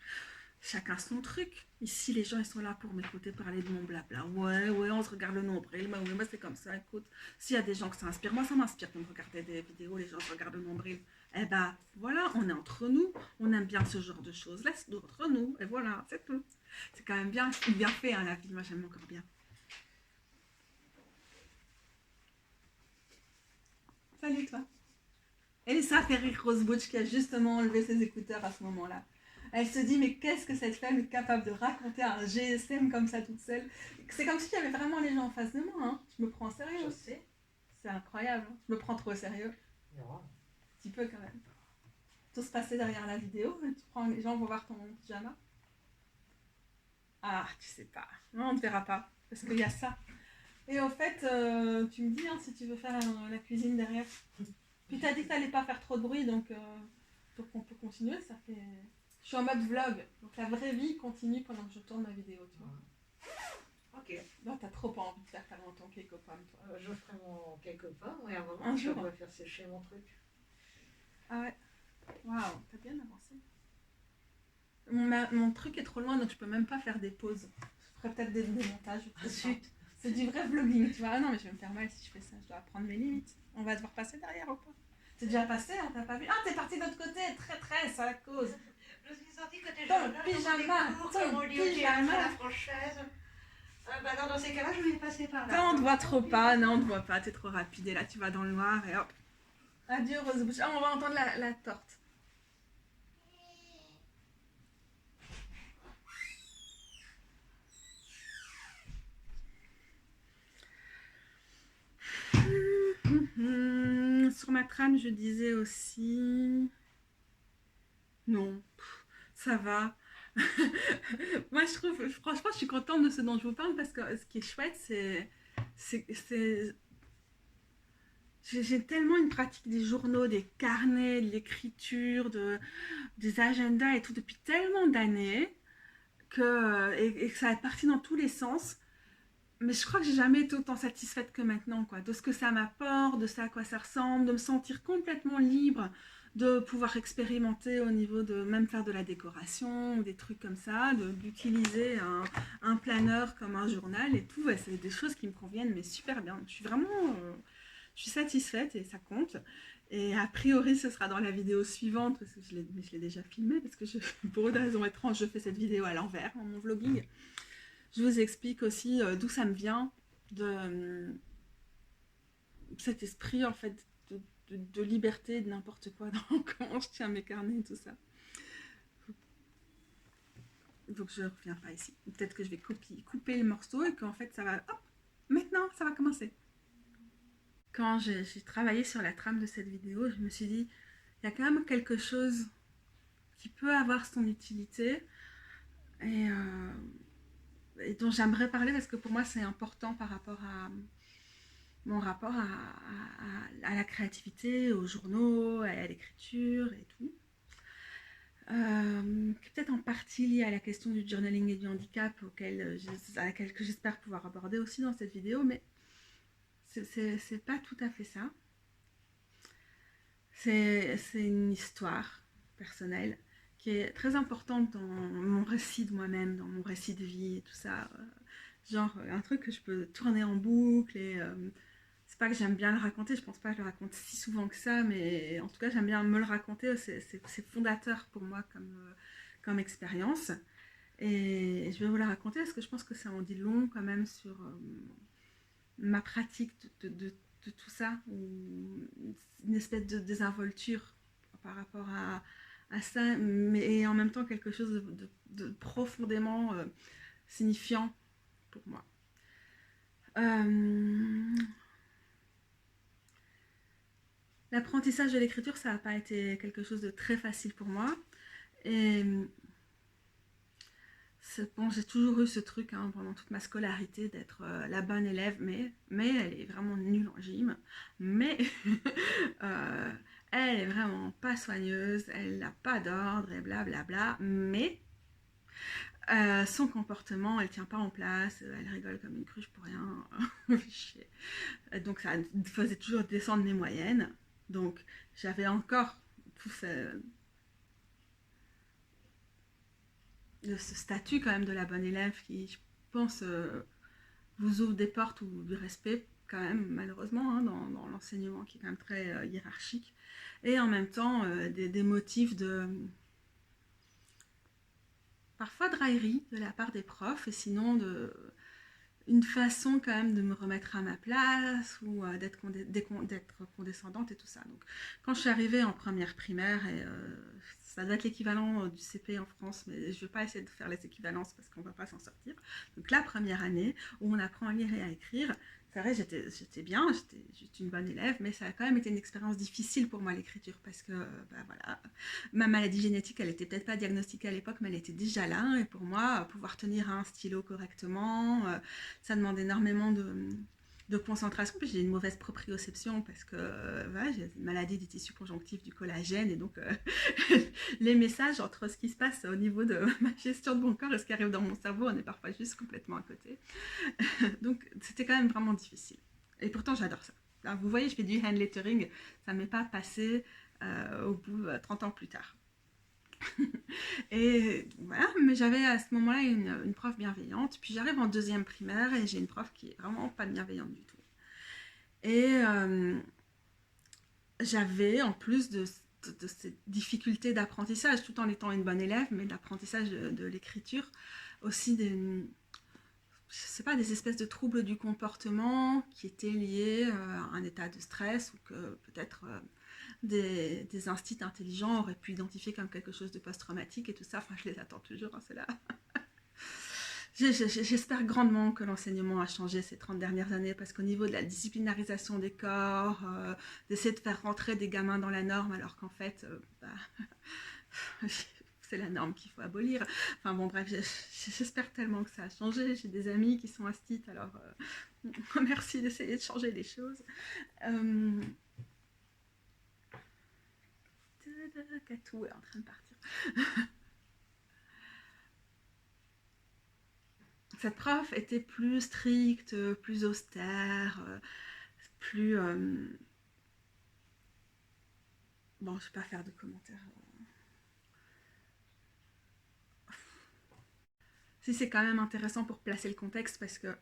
Chacun son truc. Ici, les gens, ils sont là pour m'écouter parler de mon blabla. Ouais, on se regarde le nombril. Mais moi, c'est comme ça. Écoute, s'il y a des gens que ça inspire, moi, ça m'inspire de me regarder des vidéos, les gens se regardent le nombril. Eh ben, voilà, on est entre nous. On aime bien ce genre de choses. Laisse-nous entre nous. Et voilà, c'est tout. C'est quand même bien fait, hein, la vie. Moi, j'aime encore bien. Salut, toi. Et ça fait rire Rose Butch qui a justement enlevé ses écouteurs à ce moment-là. Elle se dit, mais qu'est-ce que cette femme est capable de raconter à un GSM comme ça toute seule. C'est comme s'il y avait vraiment les gens en face de moi. Hein. Je me prends au sérieux. Je sais. C'est incroyable. Hein. Je me prends trop au sérieux. Non. Un petit peu quand même. Tout se passer derrière la vidéo. Les gens vont voir ton pyjama. Ah, tu sais pas. Non, on ne verra pas. Parce qu'il y a ça. Et au fait, tu me dis hein, si tu veux faire la cuisine derrière. Puis t'as dit que t'allais pas faire trop de bruit, donc on peut continuer. Ça fait. Je suis en mode vlog, donc la vraie vie continue pendant que je tourne ma vidéo, tu vois. Ok. Là, t'as trop pas envie de faire ton cake aux pommes, toi. Je ferai mon quelque part, ouais, à un moment, Un je jour. dois faire sécher mon truc. Ah ouais. Waouh, t'as bien avancé. Mon truc est trop loin, donc je peux même pas faire des pauses. Je ferai peut-être des montages. C'est du vrai vlogging, tu vois. Ah non, mais je vais me faire mal si je fais ça. Je dois apprendre mes limites. On va devoir passer derrière ou pas? T'es déjà passé, on t'a pas vu. Ah, t'es parti de l'autre côté, très, c'est à cause. Je suis sortie côté Ton pyjama, à la Française. Bah non, dans ces cas-là, je vais passer par là. Non, on te voit trop pas, non, on te voit pas, t'es trop rapide. Et là, tu vas dans le noir et hop. Adieu, Rose Bouche. Ah, on va entendre la torte. Sur ma trame, je disais aussi... Non, ça va. Moi, je trouve, franchement, je suis contente de ce dont je vous parle parce que ce qui est chouette, c'est j'ai tellement une pratique des journaux, des carnets, de l'écriture, des agendas et tout depuis tellement d'années et que ça est parti dans tous les sens. Mais je crois que j'ai jamais été autant satisfaite que maintenant, quoi, de ce que ça m'apporte, de ça à quoi ça ressemble, de me sentir complètement libre, de pouvoir expérimenter au niveau de même faire de la décoration ou des trucs comme ça, d'utiliser un planeur comme un journal et tout. Ouais, c'est des choses qui me conviennent, mais super bien. Je suis satisfaite et ça compte. Et a priori, ce sera dans la vidéo suivante, parce que je l'ai déjà filmée, parce que pour une raison étrange, je fais cette vidéo à l'envers, dans mon vlogging. Je vous explique aussi d'où ça me vient, de cet esprit en fait de liberté, de n'importe quoi, dans comment je tiens mes carnets et tout ça. Donc je ne reviens pas ici. Peut-être que je vais couper le morceau et qu'en fait ça va... Hop, maintenant ça va commencer. Quand j'ai travaillé sur la trame de cette vidéo, je me suis dit, il y a quand même quelque chose qui peut avoir son utilité et dont j'aimerais parler parce que pour moi c'est important par rapport à mon rapport à la créativité, aux journaux, à l'écriture et tout. Peut-être en partie lié à la question du journaling et du handicap à laquelle j'espère pouvoir aborder aussi dans cette vidéo, mais c'est pas tout à fait ça. C'est une histoire personnelle qui est très importante dans mon récit de moi-même, dans mon récit de vie et tout ça. Genre un truc que je peux tourner en boucle et c'est pas que j'aime bien le raconter, je pense pas que je le raconte si souvent que ça, mais en tout cas j'aime bien me le raconter, c'est fondateur pour moi comme expérience. Et je vais vous la raconter parce que je pense que ça en dit long quand même sur ma pratique de tout ça, une espèce de désinvolture par rapport à ça, mais en même temps quelque chose de profondément signifiant pour moi. L'apprentissage de l'écriture, ça n'a pas été quelque chose de très facile pour moi. Et bon, j'ai toujours eu ce truc hein, pendant toute ma scolarité d'être la bonne élève, mais elle est vraiment nulle en gym. Mais euh, elle est vraiment pas soigneuse, elle n'a pas d'ordre et blablabla. Mais son comportement, elle tient pas en place, elle rigole comme une cruche pour rien. Donc ça faisait toujours descendre mes moyennes. Donc j'avais encore tout ce statut quand même de la bonne élève qui, je pense, vous ouvre des portes ou du respect quand même malheureusement hein, dans l'enseignement qui est quand même très hiérarchique. Et en même temps des motifs de parfois de raillerie de la part des profs et sinon une façon quand même de me remettre à ma place ou d'être condescendante et tout ça. Donc, quand je suis arrivée en première primaire, et ça doit être l'équivalent du CP en France, mais je ne vais pas essayer de faire les équivalences parce qu'on ne va pas s'en sortir. Donc, la première année où on apprend à lire et à écrire, c'est vrai, j'étais bien, j'étais une bonne élève, mais ça a quand même été une expérience difficile pour moi l'écriture parce que, bah, voilà, ma maladie génétique, elle n'était peut-être pas diagnostiquée à l'époque, mais elle était déjà là. Et pour moi, pouvoir tenir un stylo correctement, ça demande énormément de concentration. Puis j'ai une mauvaise proprioception parce que voilà, j'ai une maladie des tissus conjonctifs du collagène. Et donc, les messages entre ce qui se passe au niveau de ma gestion de mon corps et ce qui arrive dans mon cerveau, on est parfois juste complètement à côté. Donc, c'était quand même vraiment difficile. Et pourtant, j'adore ça. Alors, vous voyez, je fais du hand lettering. Ça ne m'est pas passé au bout 30 ans plus tard. Et voilà, mais j'avais à ce moment-là une prof bienveillante. Puis j'arrive en deuxième primaire et j'ai une prof qui est vraiment pas bienveillante du tout. Et j'avais, en plus de ces difficultés d'apprentissage, tout en étant une bonne élève, mais d'apprentissage de l'écriture, aussi je sais pas, des espèces de troubles du comportement qui étaient liés à un état de stress ou que peut-être des instits intelligents auraient pu identifier comme quelque chose de post-traumatique et tout ça. Enfin, je les attends toujours, hein, c'est là. J'espère grandement que l'enseignement a changé ces 30 dernières années parce qu'au niveau de la disciplinarisation des corps, d'essayer de faire rentrer des gamins dans la norme alors qu'en fait, c'est la norme qu'il faut abolir. Enfin bon, bref, j'espère tellement que ça a changé. J'ai des amis qui sont instits, alors merci d'essayer de changer les choses. Katou est en train de partir. Cette prof était plus stricte, plus austère, plus... Bon, je ne vais pas faire de commentaires. Si c'est quand même intéressant pour placer le contexte parce que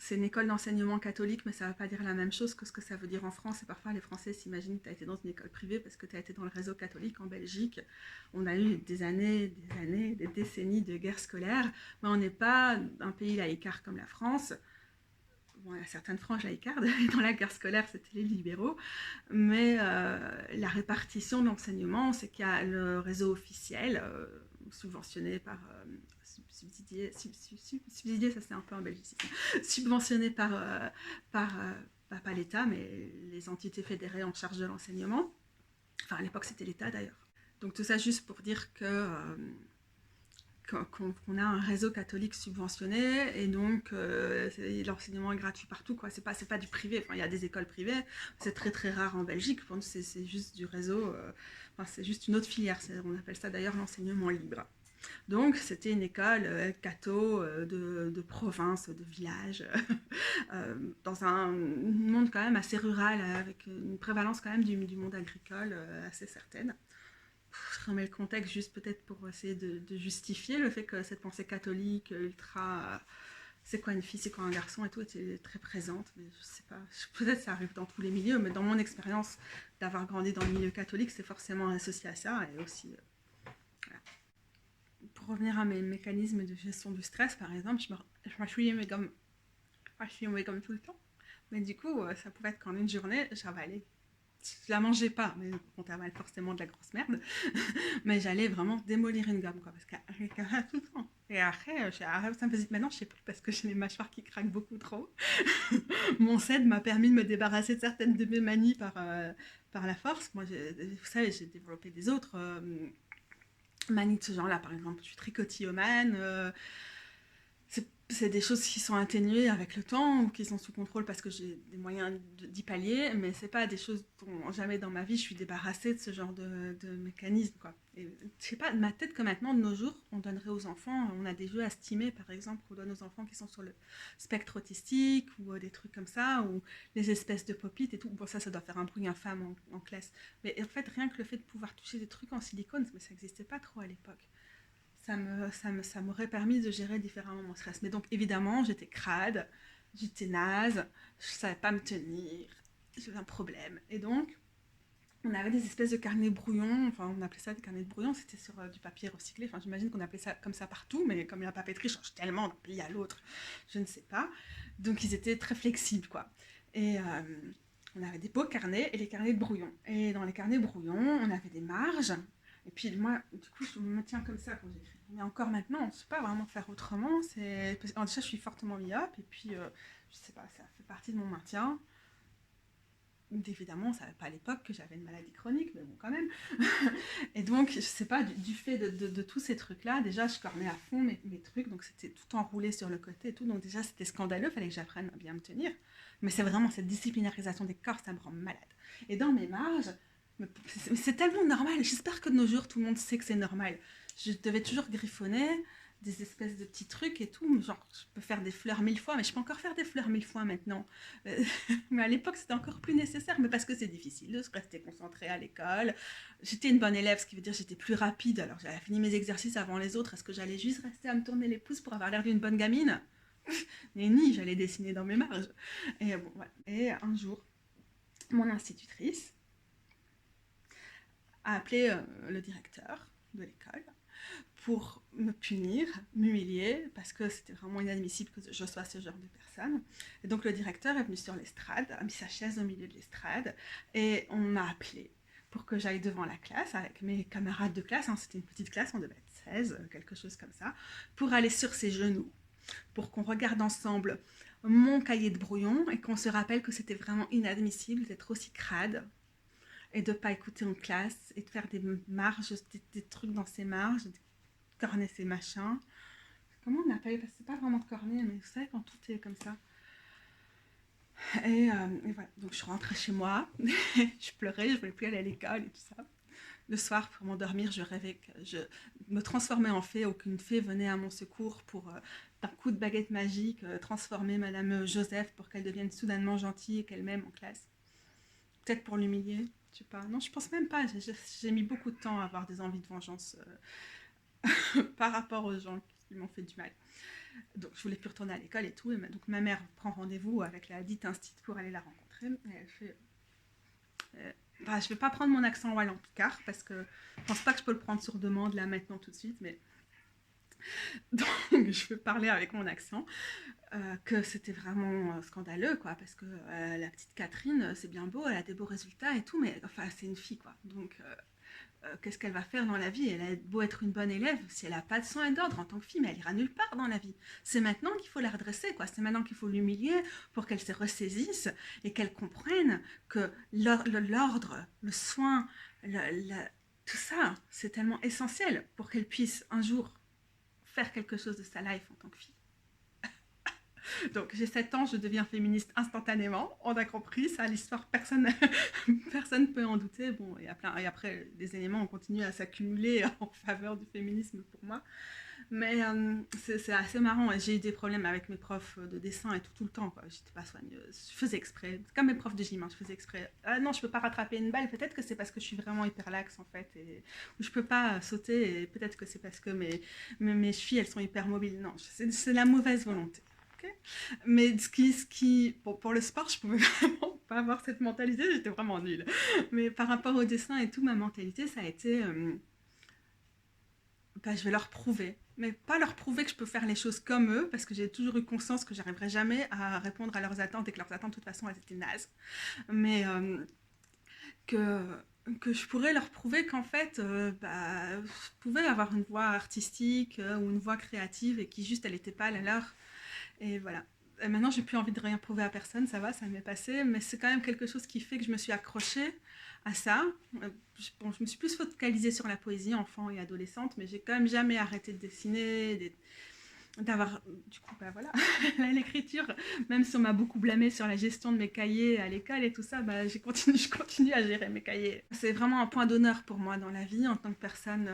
c'est une école d'enseignement catholique, mais ça ne veut pas dire la même chose que ce que ça veut dire en France. Et parfois, les Français s'imaginent que tu as été dans une école privée parce que tu as été dans le réseau catholique en Belgique. On a eu des années, des décennies de guerre scolaire, mais on n'est pas un pays laïcard comme la France. Bon, il y a certaines franges laïcardes, et dans la guerre scolaire, c'était les libéraux, mais la répartition de l'enseignement, c'est qu'il y a le réseau officiel, subventionné par... subsidié, ça c'est un peu en Belgique, subventionné pas l'État, mais les entités fédérées en charge de l'enseignement. Enfin, à l'époque, c'était l'État d'ailleurs. Donc tout ça juste pour dire que... qu'on a un réseau catholique subventionné et donc l'enseignement est gratuit partout, quoi. C'est pas du privé. Enfin, il y a des écoles privées, c'est très très rare en Belgique. Pour nous, c'est juste du réseau. Enfin, c'est juste une autre filière. On appelle ça d'ailleurs l'enseignement libre. Donc, c'était une école catho de province, de village, dans un monde quand même assez rural, avec une prévalence quand même du monde agricole assez certaine. Je remets le contexte juste peut-être pour essayer de justifier le fait que cette pensée catholique ultra c'est quoi une fille, c'est quoi un garçon et tout était très présente, mais je sais pas, peut-être ça arrive dans tous les milieux, mais dans mon expérience d'avoir grandi dans le milieu catholique, c'est forcément associé à ça. Et aussi voilà. Pour revenir à mes mécanismes de gestion du stress, par exemple, je m'assuyais mes gommes tout le temps, mais du coup ça pouvait être qu'en une journée j'avalais. Je la mangeais pas, mais on avale forcément de la grosse merde. Mais j'allais vraiment démolir une gomme, quoi, parce qu'elle tout le temps. Et après, ça me faisait... Maintenant, je sais plus, parce que j'ai les mâchoires qui craquent beaucoup trop. Mon CED m'a permis de me débarrasser de certaines de mes manies par la force. Moi, vous savez, j'ai développé des autres manies de ce genre-là. Par exemple, je suis tricotillomane. c'est des choses qui sont atténuées avec le temps ou qui sont sous contrôle parce que j'ai des moyens d'y pallier, mais c'est pas des choses dont jamais dans ma vie je suis débarrassée de ce genre de mécanisme, quoi. Et je sais pas, de ma tête que maintenant, de nos jours, on donnerait aux enfants, on a des jeux à stimer par exemple, qu'on donne aux enfants qui sont sur le spectre autistique ou des trucs comme ça, ou les espèces de pop-it et tout. Bon, ça doit faire un bruit infâme en classe. Mais en fait, rien que le fait de pouvoir toucher des trucs en silicone, mais ça n'existait pas trop à l'époque. Ça m'aurait permis de gérer différemment mon stress. Mais donc, évidemment, j'étais crade, j'étais naze, je ne savais pas me tenir, j'avais un problème. Et donc, on avait des espèces de carnets brouillons, enfin, on appelait ça des carnets de brouillons, c'était sur du papier recyclé. Enfin, j'imagine qu'on appelait ça comme ça partout, mais comme la papeterie change tellement d'un pays à l'autre, je ne sais pas. Donc, ils étaient très flexibles, quoi. Et on avait des beaux carnets et les carnets de brouillon. Et dans les carnets brouillons, on avait des marges. Et puis moi, du coup, je me tiens comme ça quand j'écris. Mais encore maintenant, on ne sait pas vraiment faire autrement. Alors déjà, je suis fortement myope, et puis, je sais pas, ça fait partie de mon maintien. Évidemment, on ne savait pas à l'époque que j'avais une maladie chronique, mais bon, quand même. Et donc, je sais pas, du fait de tous ces trucs-là, déjà, je cornais à fond mes trucs, donc c'était tout enroulé sur le côté et tout. Donc déjà, c'était scandaleux, il fallait que j'apprenne à bien me tenir. Mais c'est vraiment cette disciplinarisation des corps, ça me rend malade. Et dans mes marges, c'est tellement normal. J'espère que de nos jours, tout le monde sait que c'est normal. Je devais toujours griffonner des espèces de petits trucs et tout. Genre, je peux faire des fleurs 1000 fois, mais je peux encore faire des fleurs 1000 fois maintenant. Mais à l'époque, c'était encore plus nécessaire, mais parce que c'est difficile de se rester concentré à l'école. J'étais une bonne élève, ce qui veut dire que j'étais plus rapide. Alors, j'avais fini mes exercices avant les autres. Est-ce que j'allais juste rester à me tourner les pouces pour avoir l'air d'une bonne gamine? Mais ni, j'allais dessiner dans mes marges. Et bon, voilà. Et un jour, mon institutrice a appelé le directeur de l'école pour me punir, m'humilier, parce que c'était vraiment inadmissible que je sois ce genre de personne. Et donc le directeur est venu sur l'estrade, a mis sa chaise au milieu de l'estrade, et on m'a appelé pour que j'aille devant la classe avec mes camarades de classe, hein, c'était une petite classe, on devait être 16, quelque chose comme ça, pour aller sur ses genoux, pour qu'on regarde ensemble mon cahier de brouillon et qu'on se rappelle que c'était vraiment inadmissible d'être aussi crade et de ne pas écouter en classe et de faire des marges, des trucs dans ces marges, de corner ces machins. Comment on appelle? Parce que c'est pas vraiment corner, mais vous savez quand tout est comme ça. Et voilà, donc je rentrais chez moi, je pleurais, je voulais plus aller à l'école et tout ça. Le soir, pour m'endormir, je rêvais que je me transformais en fée, aucune fée venait à mon secours pour, d'un coup de baguette magique, transformer Madame Joseph pour qu'elle devienne soudainement gentille et qu'elle m'aime en classe. Peut-être pour l'humilier, je sais pas. Non, je pense même pas. J'ai mis beaucoup de temps à avoir des envies de vengeance par rapport aux gens qui m'ont fait du mal. Donc je voulais plus retourner à l'école et tout. Et donc ma mère prend rendez-vous avec la dite instit pour aller la rencontrer. Et elle fait... je vais pas prendre mon accent wallon picard parce que je pense pas que je peux le prendre sur demande là maintenant tout de suite, mais donc je vais parler avec mon accent. Que c'était vraiment scandaleux, quoi, parce que la petite Catherine, c'est bien beau, elle a des beaux résultats et tout, mais enfin, c'est une fille, quoi. Donc, qu'est-ce qu'elle va faire dans la vie? Elle a beau être une bonne élève, si elle n'a pas de soin et d'ordre en tant que fille, mais elle ira nulle part dans la vie. C'est maintenant qu'il faut la redresser, quoi. C'est maintenant qu'il faut l'humilier pour qu'elle se ressaisisse et qu'elle comprenne que l'ordre, le soin, tout ça, c'est tellement essentiel pour qu'elle puisse un jour faire quelque chose de sa life en tant que fille. Donc j'ai 7 ans, je deviens féministe instantanément. On a compris, ça l'histoire, personne ne peut en douter. Bon, et après, les éléments ont continué à s'accumuler en faveur du féminisme pour moi. Mais c'est assez marrant. J'ai eu des problèmes avec mes profs de dessin et tout le temps, quoi. J'étais pas soigneuse. Je faisais exprès. Comme mes profs de gym, hein, je faisais exprès. Ah non, je peux pas rattraper une balle. Peut-être que c'est parce que je suis vraiment hyper laxe, en fait. Ou je peux pas sauter. Et peut-être que c'est parce que mes chevilles, elles sont hyper mobiles. Non, c'est la mauvaise volonté. Okay. Mais pour le sport, je pouvais vraiment pas avoir cette mentalité, j'étais vraiment nulle. Mais par rapport au dessin et tout, ma mentalité, ça a été, je vais leur prouver. Mais pas leur prouver que je peux faire les choses comme eux, parce que j'ai toujours eu conscience que j'arriverais jamais à répondre à leurs attentes et que leurs attentes, de toute façon, elles étaient nazes. Mais que je pourrais leur prouver qu'en fait, je pouvais avoir une voix artistique ou une voix créative et qui juste, elle n'était pas la leur. Et voilà. Et maintenant, j'ai plus envie de rien prouver à personne, ça va, ça m'est passé, mais c'est quand même quelque chose qui fait que je me suis accrochée à ça. Bon, je me suis plus focalisée sur la poésie, enfant et adolescente, mais j'ai quand même jamais arrêté de dessiner, d'avoir, du coup, bah voilà, l'écriture, même si on m'a beaucoup blâmé sur la gestion de mes cahiers à l'école et tout ça, bah, je continue à gérer mes cahiers. C'est vraiment un point d'honneur pour moi dans la vie en tant que personne,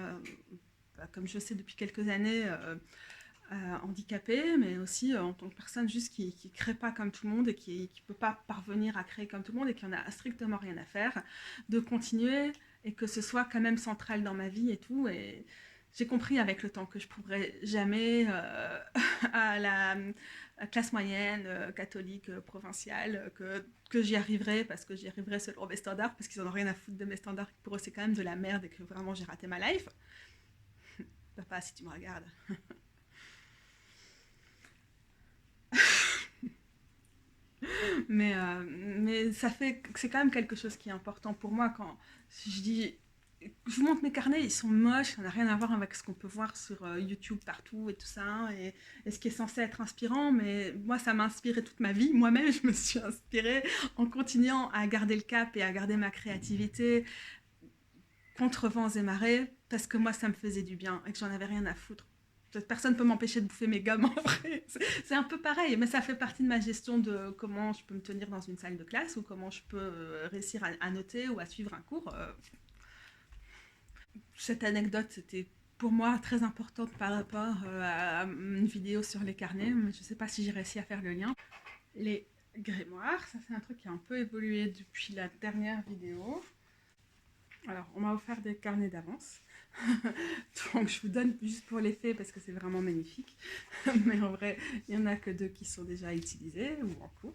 comme je sais depuis quelques années, handicapée, mais aussi en tant que personne juste qui ne crée pas comme tout le monde et qui ne peut pas parvenir à créer comme tout le monde et qui en a strictement rien à faire, de continuer et que ce soit quand même central dans ma vie et tout. Et j'ai compris avec le temps que je ne pourrais jamais à la classe moyenne, catholique, provinciale, que j'y arriverai parce que j'y arriverai selon mes standards, parce qu'ils n'en ont rien à foutre de mes standards. Pour eux, c'est quand même de la merde et que vraiment j'ai raté ma life. Papa, si tu me regardes. Mais c'est quand même quelque chose qui est important pour moi quand je dis, je vous montre mes carnets, ils sont moches, ça n'a rien à voir avec ce qu'on peut voir sur YouTube partout et tout ça, hein, et ce qui est censé être inspirant, mais moi ça m'a inspiré toute ma vie, moi-même je me suis inspirée en continuant à garder le cap et à garder ma créativité contre vents et marées, parce que moi ça me faisait du bien et que j'en avais rien à foutre. Personne ne peut m'empêcher de bouffer mes gommes en vrai. C'est un peu pareil, mais ça fait partie de ma gestion de comment je peux me tenir dans une salle de classe ou comment je peux réussir à noter ou à suivre un cours. Cette anecdote, c'était pour moi très importante par rapport à une vidéo sur les carnets, mais je ne sais pas si j'ai réussi à faire le lien. Les grimoires, ça c'est un truc qui a un peu évolué depuis la dernière vidéo. Alors, on m'a offert des carnets d'avance. Donc, je vous donne juste pour l'effet parce que c'est vraiment magnifique. Mais en vrai, il n'y en a que 2 qui sont déjà utilisés ou en cours.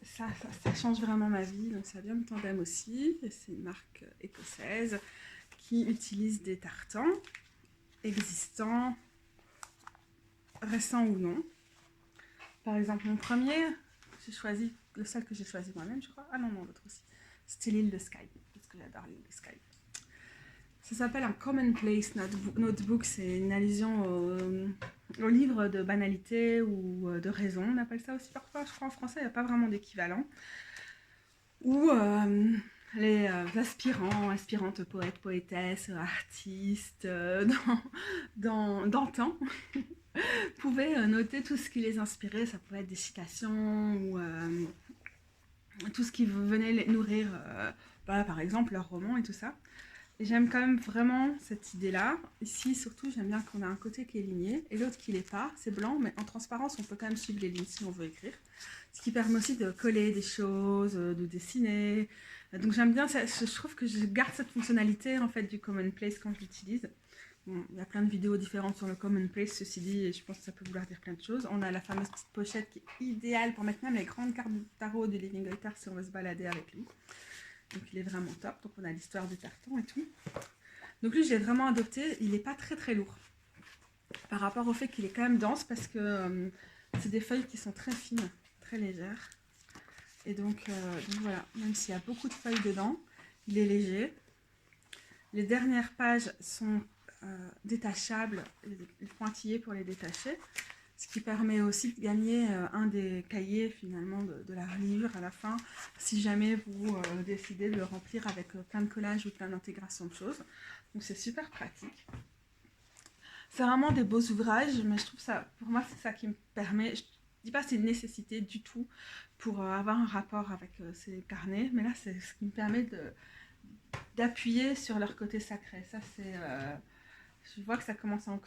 Ça change vraiment ma vie. Donc, ça vient de Tandem aussi. C'est une marque écossaise qui utilise des tartans existants, récents ou non. Par exemple, mon premier, j'ai choisi, le seul que j'ai choisi moi-même, je crois. Ah non, l'autre aussi. C'était l'île de Skye, parce que j'adore l'île de Skye. Ça s'appelle un Commonplace Notebook, c'est une allusion au livre de banalité ou de raison, on appelle ça aussi parfois, je crois en français, il n'y a pas vraiment d'équivalent. Où les aspirantes, poètes, poétesses, artistes, d'antan, pouvaient noter tout ce qui les inspirait, ça pouvait être des citations ou tout ce qui venait les nourrir, par exemple leur roman et tout ça. Et j'aime quand même vraiment cette idée-là. Ici, surtout, j'aime bien qu'on a un côté qui est ligné et l'autre qui l'est pas. C'est blanc, mais en transparence, on peut quand même suivre les lignes si on veut écrire. Ce qui permet aussi de coller des choses, de dessiner. Donc j'aime bien, je trouve que je garde cette fonctionnalité en fait du Commonplace quand je l'utilise. Bon, il y a plein de vidéos différentes sur le Commonplace, ceci dit, et je pense que ça peut vouloir dire plein de choses. On a la fameuse petite pochette qui est idéale pour mettre même les grandes cartes de tarot du Living Guitar si on veut se balader avec lui. Donc il est vraiment top. Donc on a l'histoire du tartan et tout. Donc lui, je l'ai vraiment adopté. Il n'est pas très très lourd. Par rapport au fait qu'il est quand même dense parce que c'est des feuilles qui sont très fines, très légères. Et donc voilà, même s'il y a beaucoup de feuilles dedans, il est léger. Les dernières pages sont détachables, les pointillés pour les détacher. Ce qui permet aussi de gagner un des cahiers finalement de la livre à la fin, si jamais vous décidez de le remplir avec plein de collages ou plein d'intégration de choses. Donc c'est super pratique. C'est vraiment des beaux ouvrages, mais je trouve ça, pour moi c'est ça qui me permet, je ne dis pas c'est une nécessité du tout pour avoir un rapport avec ces carnets, mais là c'est ce qui me permet d'appuyer sur leur côté sacré. Ça c'est... je vois que ça commence en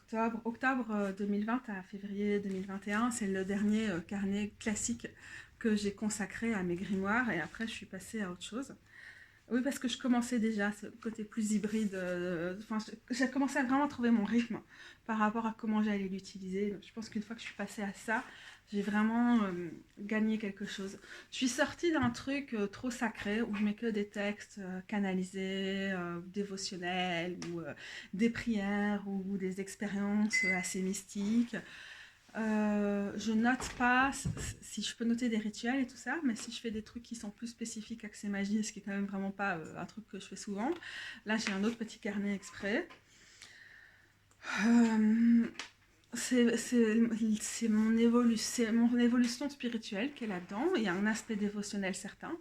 octobre 2020 à février 2021. C'est le dernier carnet classique que j'ai consacré à mes grimoires et après je suis passée à autre chose. Oui, parce que je commençais déjà ce côté plus hybride. J'ai commencé à vraiment trouver mon rythme par rapport à comment j'allais l'utiliser. Donc, je pense qu'une fois que je suis passée à ça, j'ai vraiment gagné quelque chose. Je suis sortie d'un truc trop sacré où je mets que des textes canalisés, dévotionnels, ou des prières, ou des expériences assez mystiques. Je note pas si je peux noter des rituels et tout ça, mais si je fais des trucs qui sont plus spécifiques accès magie, ce qui est quand même vraiment pas un truc que je fais souvent, là j'ai un autre petit carnet exprès. C'est mon évolution spirituelle qui est là-dedans. Il y a un aspect dévotionnel certain.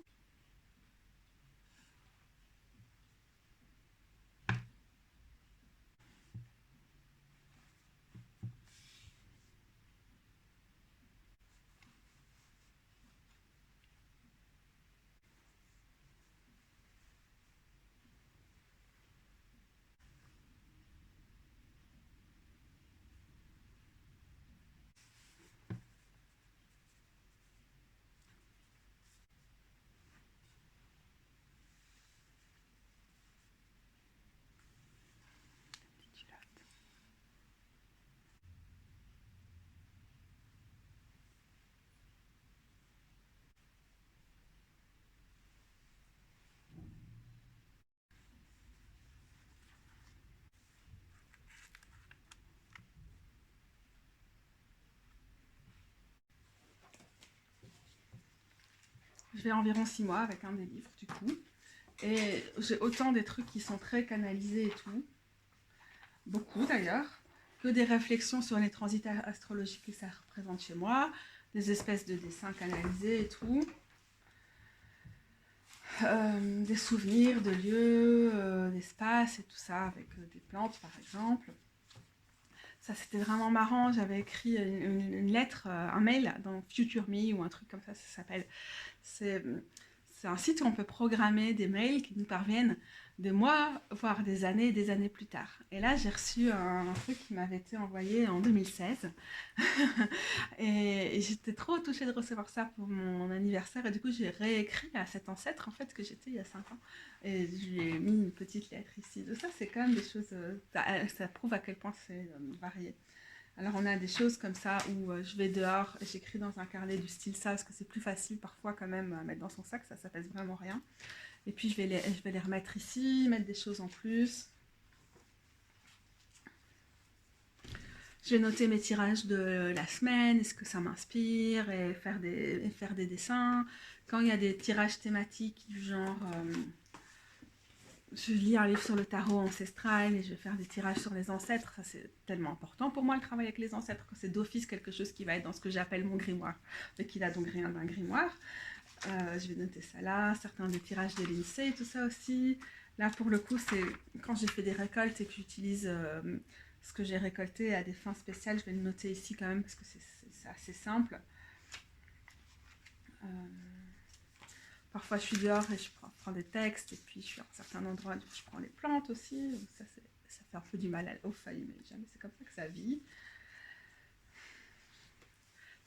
fait environ 6 mois avec un des livres du coup. Et j'ai autant des trucs qui sont très canalisés et tout, beaucoup d'ailleurs, que des réflexions sur les transits astrologiques que ça représente chez moi, des espèces de dessins canalisés et tout, des souvenirs de lieux, d'espace et tout ça, avec des plantes par exemple. Ça c'était vraiment marrant, j'avais écrit une lettre, un mail dans Future Me ou un truc comme ça s'appelle. C'est un site où on peut programmer des mails qui nous parviennent des mois, voire des années plus tard. Et là, j'ai reçu un truc qui m'avait été envoyé en 2016. et j'étais trop touchée de recevoir ça pour mon anniversaire. Et du coup, j'ai réécrit à cet ancêtre, en fait, que j'étais il y a 5 ans. Et je lui ai mis une petite lettre ici. De ça, c'est quand même des choses... ça prouve à quel point c'est varié. Alors on a des choses comme ça où je vais dehors et j'écris dans un carnet du style ça, parce que c'est plus facile parfois quand même à mettre dans son sac, ça pèse vraiment rien. Et puis je vais les remettre ici, mettre des choses en plus. Je vais noter mes tirages de la semaine, est-ce que ça m'inspire, et faire des dessins. Quand il y a des tirages thématiques du genre... je lis un livre sur le tarot ancestral et je vais faire des tirages sur les ancêtres. Ça, c'est tellement important pour moi, le travail avec les ancêtres, que c'est d'office quelque chose qui va être dans ce que j'appelle mon grimoire, mais qui n'a donc rien d'un grimoire. Je vais noter ça là, certains des tirages de l'INSEE, tout ça aussi. Là, pour le coup, c'est quand j'ai fait des récoltes et que j'utilise ce que j'ai récolté à des fins spéciales, je vais le noter ici quand même, parce que c'est assez simple. Parfois, je suis dehors et je prends des textes, et puis je suis à un certain endroit où je prends les plantes aussi. Ça fait un peu du mal aux feuilles, mais jamais c'est comme ça que ça vit.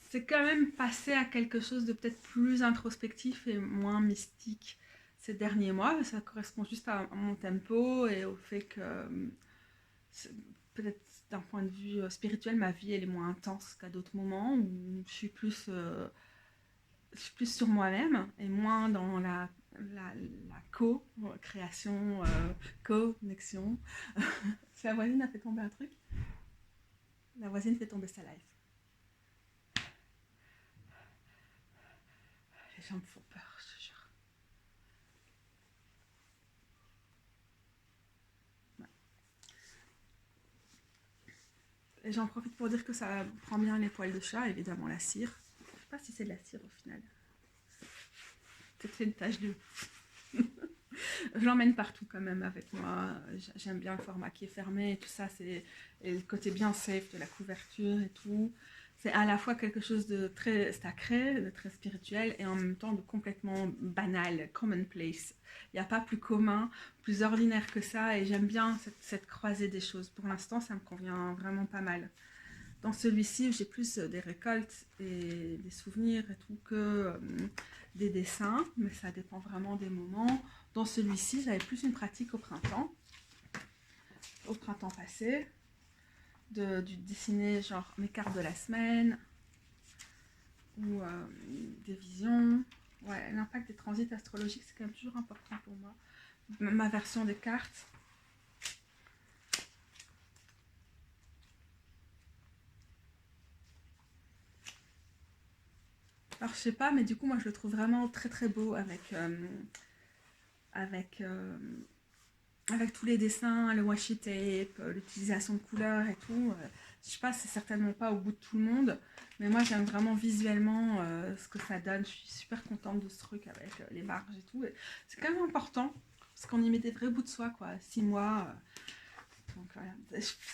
C'est quand même passé à quelque chose de peut-être plus introspectif et moins mystique ces derniers mois. Ça correspond juste à mon tempo et au fait que peut-être d'un point de vue spirituel, ma vie elle est moins intense qu'à d'autres moments où je suis plus sur moi-même et moins dans la co-création, connexion. La voisine a fait tomber un truc. La voisine fait tomber sa live. Les gens me font peur, je te jure. Ouais. Et j'en profite pour dire que ça prend bien les poils de chat, évidemment la cire. Je sais pas si c'est de la cire au final. Peut-être c'est une tache de... Je l'emmène partout quand même avec moi. J'aime bien le format qui est fermé et tout ça. Et le côté bien safe de la couverture et tout. C'est à la fois quelque chose de très sacré, de très spirituel et en même temps de complètement banal, commonplace. Il n'y a pas plus commun, plus ordinaire que ça et j'aime bien cette croisée des choses. Pour l'instant, ça me convient vraiment pas mal. Dans celui-ci, j'ai plus des récoltes et des souvenirs et tout que des dessins, mais ça dépend vraiment des moments. Dans celui-ci, j'avais plus une pratique au printemps passé, de dessiner genre mes cartes de la semaine ou des visions. Ouais, l'impact des transits astrologiques, c'est quand même toujours important pour moi. Ma version des cartes. Alors je sais pas, mais du coup moi je le trouve vraiment très très beau avec tous les dessins, le washi tape, l'utilisation de couleurs et tout. Je sais pas, c'est certainement pas au goût de tout le monde, mais moi j'aime vraiment visuellement ce que ça donne. Je suis super contente de ce truc avec les marges et tout. C'est quand même important, parce qu'on y met des vrais bouts de soi, quoi. 6 mois. Donc voilà,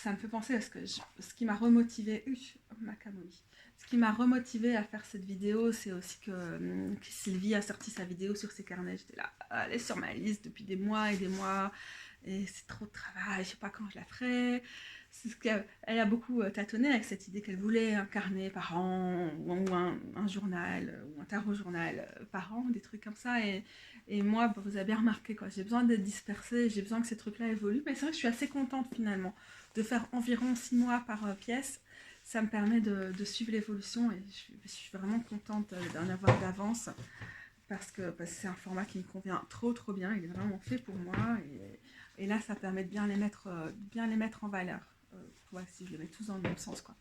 ça me fait penser à ce qui m'a remotivée. Ma camomille. Ce qui m'a remotivée à faire cette vidéo, c'est aussi que Sylvie a sorti sa vidéo sur ses carnets. J'étais là, elle est sur ma liste depuis des mois, et c'est trop de travail, je sais pas quand je la ferai. Elle a beaucoup tâtonné avec cette idée qu'elle voulait un carnet par an, ou un journal, ou un tarot journal par an, des trucs comme ça. Et moi, vous avez bien remarqué, quoi, j'ai besoin d'être dispersée, j'ai besoin que ces trucs-là évoluent. Mais c'est vrai que je suis assez contente finalement de faire environ 6 mois par pièce. Ça me permet de suivre l'évolution et je suis vraiment contente d'en avoir d'avance parce que c'est un format qui me convient trop bien. Il est vraiment fait pour moi et là, ça permet de bien les mettre en valeur. Ouais, si je les mets tous dans le même sens, quoi.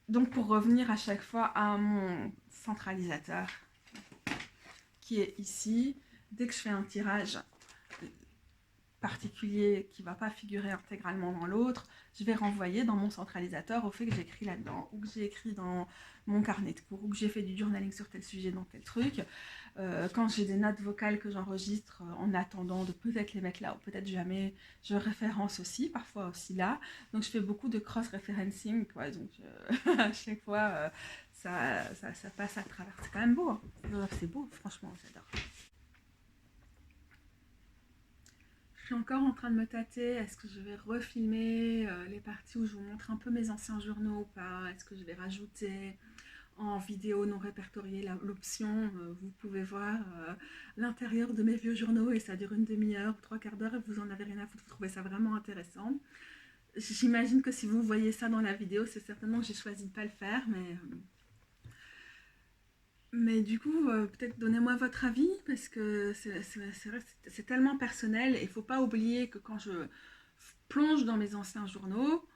Donc pour revenir à chaque fois à mon centralisateur qui est ici, dès que je fais un tirage particulier qui ne va pas figurer intégralement dans l'autre, je vais renvoyer dans mon centralisateur au fait que j'écris là-dedans, ou que j'ai écrit dans mon carnet de cours, ou que j'ai fait du journaling sur tel sujet dans tel truc. Quand j'ai des notes vocales que j'enregistre en attendant de peut-être les mettre là ou peut-être jamais, je référence aussi, parfois aussi là. Donc je fais beaucoup de cross-referencing, quoi. Donc à chaque fois, ça passe à travers. C'est quand même beau, hein. C'est beau, franchement, j'adore. Je suis encore en train de me tâter, est-ce que je vais refilmer les parties où je vous montre un peu mes anciens journaux ou pas? Est-ce que je vais rajouter en vidéo non répertoriée l'option, vous pouvez voir l'intérieur de mes vieux journaux et ça dure une demi-heure ou trois quarts d'heure et vous en avez rien à foutre, vous trouvez ça vraiment intéressant. J'imagine que si vous voyez ça dans la vidéo, c'est certainement que j'ai choisi de ne pas le faire, mais du coup, peut-être donnez-moi votre avis, parce que c'est tellement personnel, et il ne faut pas oublier que quand je plonge dans mes anciens journaux,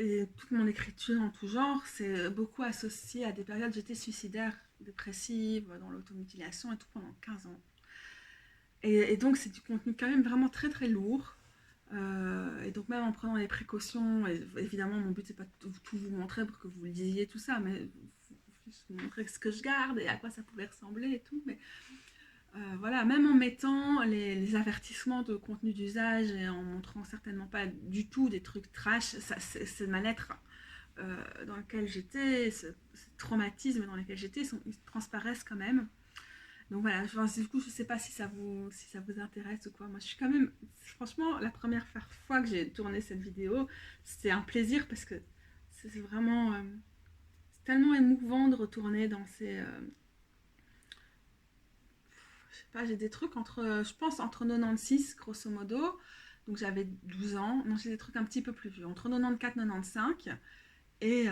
et toute mon écriture en tout genre, c'est beaucoup associé à des périodes, j'étais suicidaire, dépressive, dans l'automutilation et tout pendant 15 ans. Et donc c'est du contenu quand même vraiment très très lourd. Et donc même en prenant les précautions, et évidemment mon but c'est pas de tout vous montrer pour que vous lisiez tout ça, mais juste vous montrer ce que je garde et à quoi ça pouvait ressembler et tout. Mais voilà, même en mettant les avertissements de contenu d'usage et en montrant certainement pas du tout des trucs trash, c'est ma lettre dans lequel j'étais, ce traumatisme dans lequel j'étais, ils transparaissent quand même. Donc voilà, du coup, je sais pas si ça vous intéresse ou quoi. Moi, je suis quand même, franchement, la première fois que j'ai tourné cette vidéo, c'était un plaisir parce que c'est vraiment, c'est tellement émouvant de retourner dans ces, je sais pas, j'ai des trucs entre, je pense, entre 96, grosso modo, donc j'avais 12 ans, non, j'ai des trucs un petit peu plus vieux, entre 94 et 95, et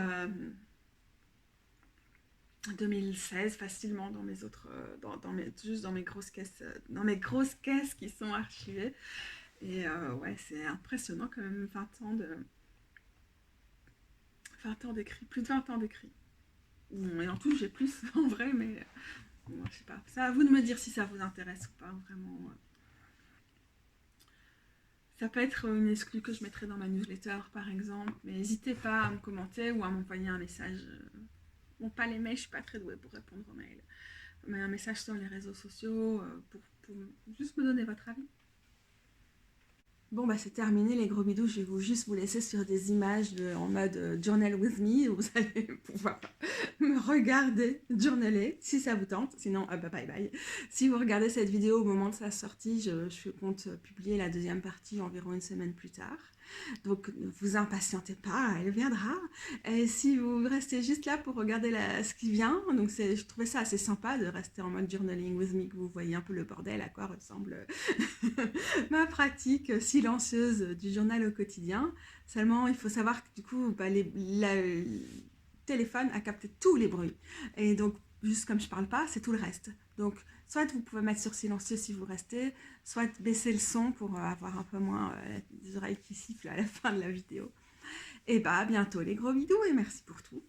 2016 facilement dans mes autres juste dans mes grosses caisses qui sont archivées et ouais c'est impressionnant quand même 20 ans d'écrit, plus de 20 ans d'écrit. Bon, et en tout j'ai plus en vrai, mais bon, je sais pas, c'est à vous de me dire si ça vous intéresse ou pas vraiment. Ça peut être une exclue que je mettrai dans ma newsletter par exemple, mais n'hésitez pas à me commenter ou à m'envoyer un message. Bon, pas les mails, je suis pas très douée pour répondre aux mails, mais un message sur les réseaux sociaux pour juste me donner votre avis. Bon bah c'est terminé les gros bidous, je vais juste vous laisser sur des images en mode journal with me, vous allez pouvoir me regarder journaler si ça vous tente, sinon bah bye bye. Si vous regardez cette vidéo au moment de sa sortie, je compte publier la deuxième partie environ une semaine plus tard. Donc ne vous impatientez pas, elle viendra. Et si vous restez juste là pour regarder ce qui vient, donc je trouvais ça assez sympa de rester en mode journaling with me, que vous voyez un peu le bordel, à quoi ressemble ma pratique silencieuse du journal au quotidien. Seulement, il faut savoir que du coup, le téléphone a capté tous les bruits. Et donc, juste comme je parle pas, c'est tout le reste. Donc, soit vous pouvez mettre sur silencieux si vous restez, soit baisser le son pour avoir un peu moins les oreilles qui sifflent à la fin de la vidéo. Et bah, à bientôt les gros bidous et merci pour tout.